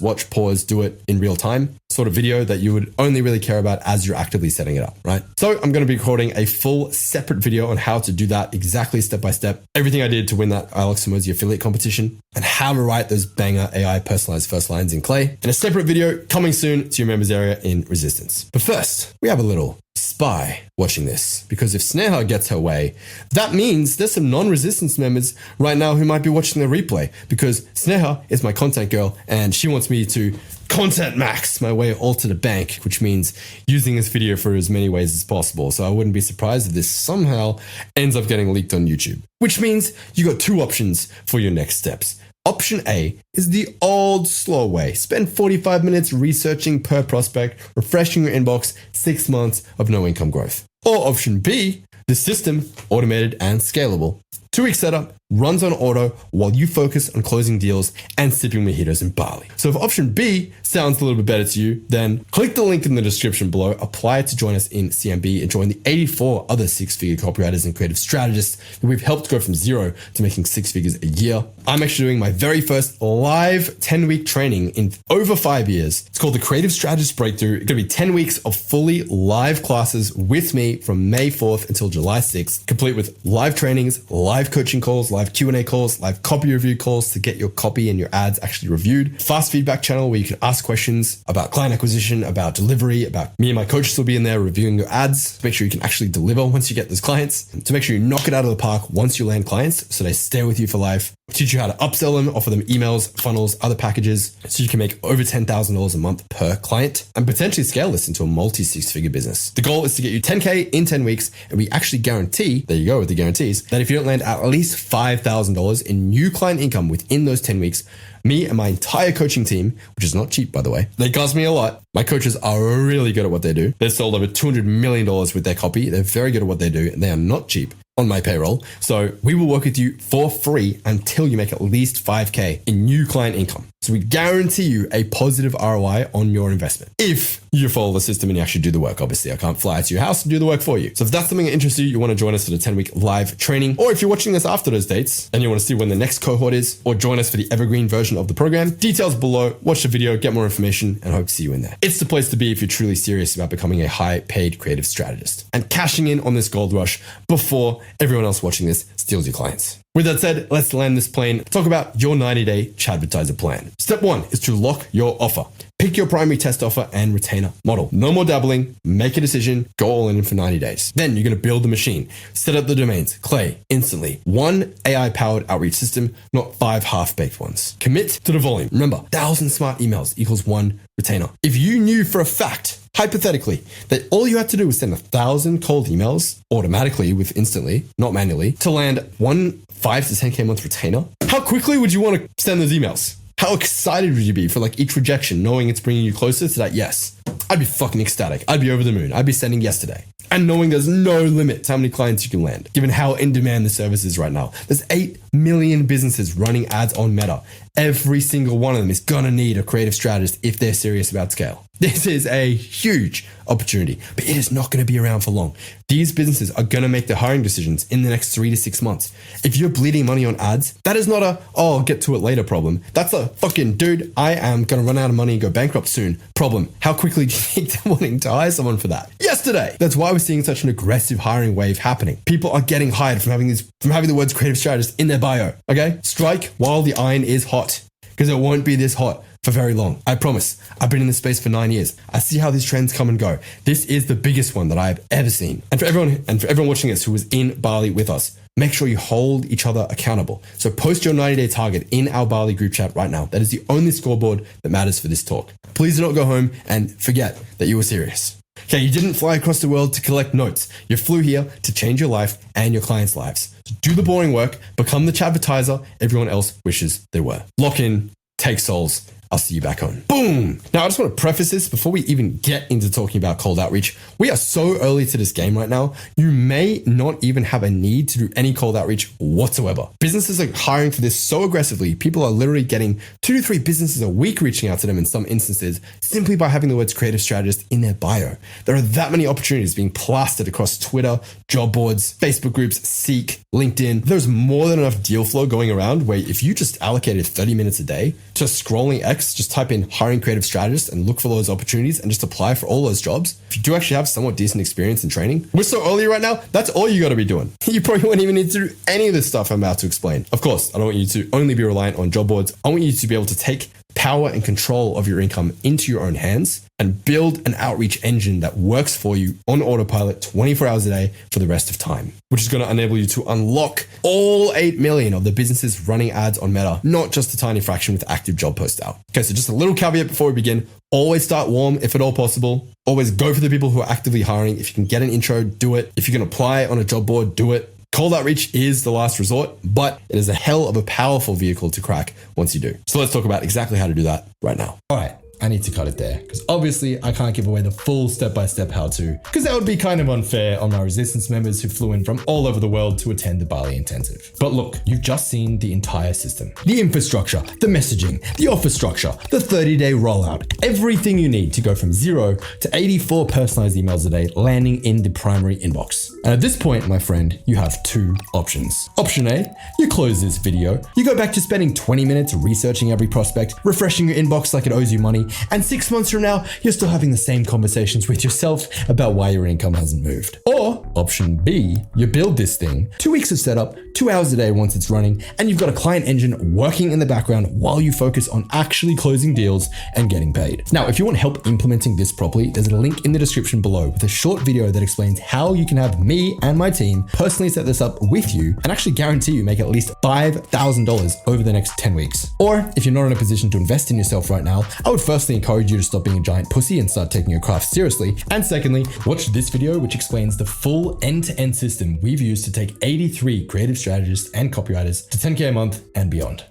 do it in real time sort of video that you would only really care about as you're actively setting it up, right? So I'm going to be recording a full separate video on how to do that exactly step by step, everything I did to win that Alex Hormozi affiliate competition, and how to write those banger AI personalized first lines in Clay, and a separate video coming soon to your members area in Resistance. But first, we have a little spy watching this, because if Sneha gets her way, that means there's some non-Resistance members right now who might be watching the replay, because Sneha is my content girl and she wants me to content max my way all to the bank, which means using this video for as many ways as possible. So I wouldn't be surprised if this somehow ends up getting leaked on YouTube, which means you got 2 options for your next steps. Option A is the old slow way. Spend 45 minutes researching per prospect, refreshing your inbox, 6 months of no income growth. Or option B, the system, automated and scalable. 2-week setup, runs on auto while you focus on closing deals and sipping mojitos in Bali. So if option B sounds a little bit better to you, then click the link in the description below, apply to join us in CMB and join the 84 other 6-figure copywriters and creative strategists that we've helped go from 0 to making 6 figures a year. I'm actually doing my very first live 10-week training in over 5 years. It's called the Creative Strategist Breakthrough. It's going to be 10 weeks of fully live classes with me from May 4th until July 6th, complete with live trainings, live coaching calls, live Q&A calls, live copy review calls to get your copy and your ads actually reviewed, fast feedback channel where you can ask questions about client acquisition, about delivery, about me and my coaches will be in there reviewing your ads to make sure you can actually deliver once you get those clients, to make sure you knock it out of the park once you land clients so they stay with you for life. Teach you how to upsell them, offer them emails, funnels, other packages so you can make over $10,000 a month per client and potentially scale this into a multi-6-figure business. The goal is to get you 10K in 10 weeks, and we actually guarantee, there you go with the guarantees, that if you don't land at least $5,000 in new client income within those 10 weeks, me and my entire coaching team, which is not cheap by the way, they cost me a lot. My coaches are really good at what they do. They've sold over $200 million with their copy. They're very good at what they do, and they are not cheap on my payroll. So we will work with you for free until you make at least 5K in new client income. So we guarantee you a positive ROI on your investment if you follow the system and you actually do the work. Obviously, I can't fly to your house and do the work for you. So if that's something that interests you, you want to join us for the 10-week live training, or if you're watching this after those dates and you want to see when the next cohort is, or join us for the evergreen version of the program, details below, watch the video, get more information, and hope to see you in there. It's the place to be if you're truly serious about becoming a high-paid creative strategist and cashing in on this gold rush before everyone else watching this steals your clients. With that said, let's land this plane. Talk about your 90-day Chatvertiser plan. Step 1 is to lock your offer. Pick your primary test offer and retainer model. No more dabbling, make a decision, go all in for 90 days. Then you're going to build the machine, set up the domains, Clay, instantly. One AI-powered outreach system, not 5 half-baked ones. Commit to the volume. Remember, 1,000 smart emails equals 1 retainer. If you knew for a fact, hypothetically, that all you had to do was send 1,000 cold emails automatically with instantly, not manually, to land one 5 to 10K a month retainer, how quickly would you want to send those emails? How excited would you be for like each rejection, knowing it's bringing you closer to that yes? I'd be fucking ecstatic. I'd be over the moon. I'd be sending yesterday. And knowing there's no limit to how many clients you can land, given how in demand the service is right now. There's 8 million businesses running ads on Meta. Every single one of them is gonna need a creative strategist if they're serious about scale. This is a huge opportunity, but it is not gonna be around for long. These businesses are gonna make their hiring decisions in the next 3 to 6 months. If you're bleeding money on ads, that is not a, oh, I'll get to it later problem. That's a fucking, dude, I am gonna run out of money and go bankrupt soon problem. How quickly do you think they're wanting to hire someone for that? Yesterday. That's why we're seeing such an aggressive hiring wave happening. People are getting hired from having the words creative strategist in their bio, okay? Strike while the iron is hot, because it won't be this hot for very long. I promise. I've been in this space for 9 years. I see how these trends come and go. This is the biggest one that I've ever seen. And for everyone watching this who was in Bali with us, make sure you hold each other accountable. So post your 90-day target in our Bali group chat right now. That is the only scoreboard that matters for this talk. Please do not go home and forget that you were serious. Okay, you didn't fly across the world to collect notes. You flew here to change your life and your clients' lives. So do the boring work, become the Chatvertiser everyone else wishes they were. Lock in, take souls. I'll see you back home. Boom! Now, I just want to preface this before we even get into talking about cold outreach. We are so early to this game right now, you may not even have a need to do any cold outreach whatsoever. Businesses are hiring for this so aggressively, people are literally getting 2 to 3 businesses a week reaching out to them in some instances, simply by having the words creative strategist in their bio. There are that many opportunities being plastered across Twitter, job boards, Facebook groups, Seek, LinkedIn. There's more than enough deal flow going around where if you just allocated 30 minutes a day to scrolling X, just type in hiring creative strategist and look for those opportunities and just apply for all those jobs. If you do actually have somewhat decent experience in training, we're so early right now, that's all you got to be doing. You probably won't even need to do any of this stuff I'm about to explain. Of course, I don't want you to only be reliant on job boards. I want you to be able to take power and control of your income into your own hands and build an outreach engine that works for you on autopilot 24 hours a day for the rest of time, which is going to enable you to unlock all 8 million of the businesses running ads on Meta, not just a tiny fraction with active job posts out. Okay, so just a little caveat before we begin. Always start warm if at all possible. Always go for the people who are actively hiring. If you can get an intro, do it. If you can apply on a job board, do it. Cold outreach is the last resort, but it is a hell of a powerful vehicle to crack once you do. So let's talk about exactly how to do that right now. All right. I need to cut it there because obviously I can't give away the full step-by-step how-to because that would be kind of unfair on my resistance members who flew in from all over the world to attend the Bali Intensive. But look, you've just seen the entire system. The infrastructure, the messaging, the offer structure, the 30-day rollout, everything you need to go from 0 to 84 personalized emails a day landing in the primary inbox. And at this point, my friend, you have 2 options. Option A, you close this video, you go back to spending 20 minutes researching every prospect, refreshing your inbox like it owes you money, and 6 months from now, you're still having the same conversations with yourself about why your income hasn't moved. Or option B, you build this thing, 2 weeks of setup, 2 hours a day once it's running, and you've got a client engine working in the background while you focus on actually closing deals and getting paid. Now, if you want help implementing this properly, there's a link in the description below with a short video that explains how you can have me and my team personally set this up with you and actually guarantee you make at least $5,000 over the next 10 weeks. Or if you're not in a position to invest in yourself right now, I would firstly encourage you to stop being a giant pussy and start taking your craft seriously. And secondly, watch this video, which explains the full end-to-end system we've used to take 83 creative strategists and copywriters to 10K a month and beyond.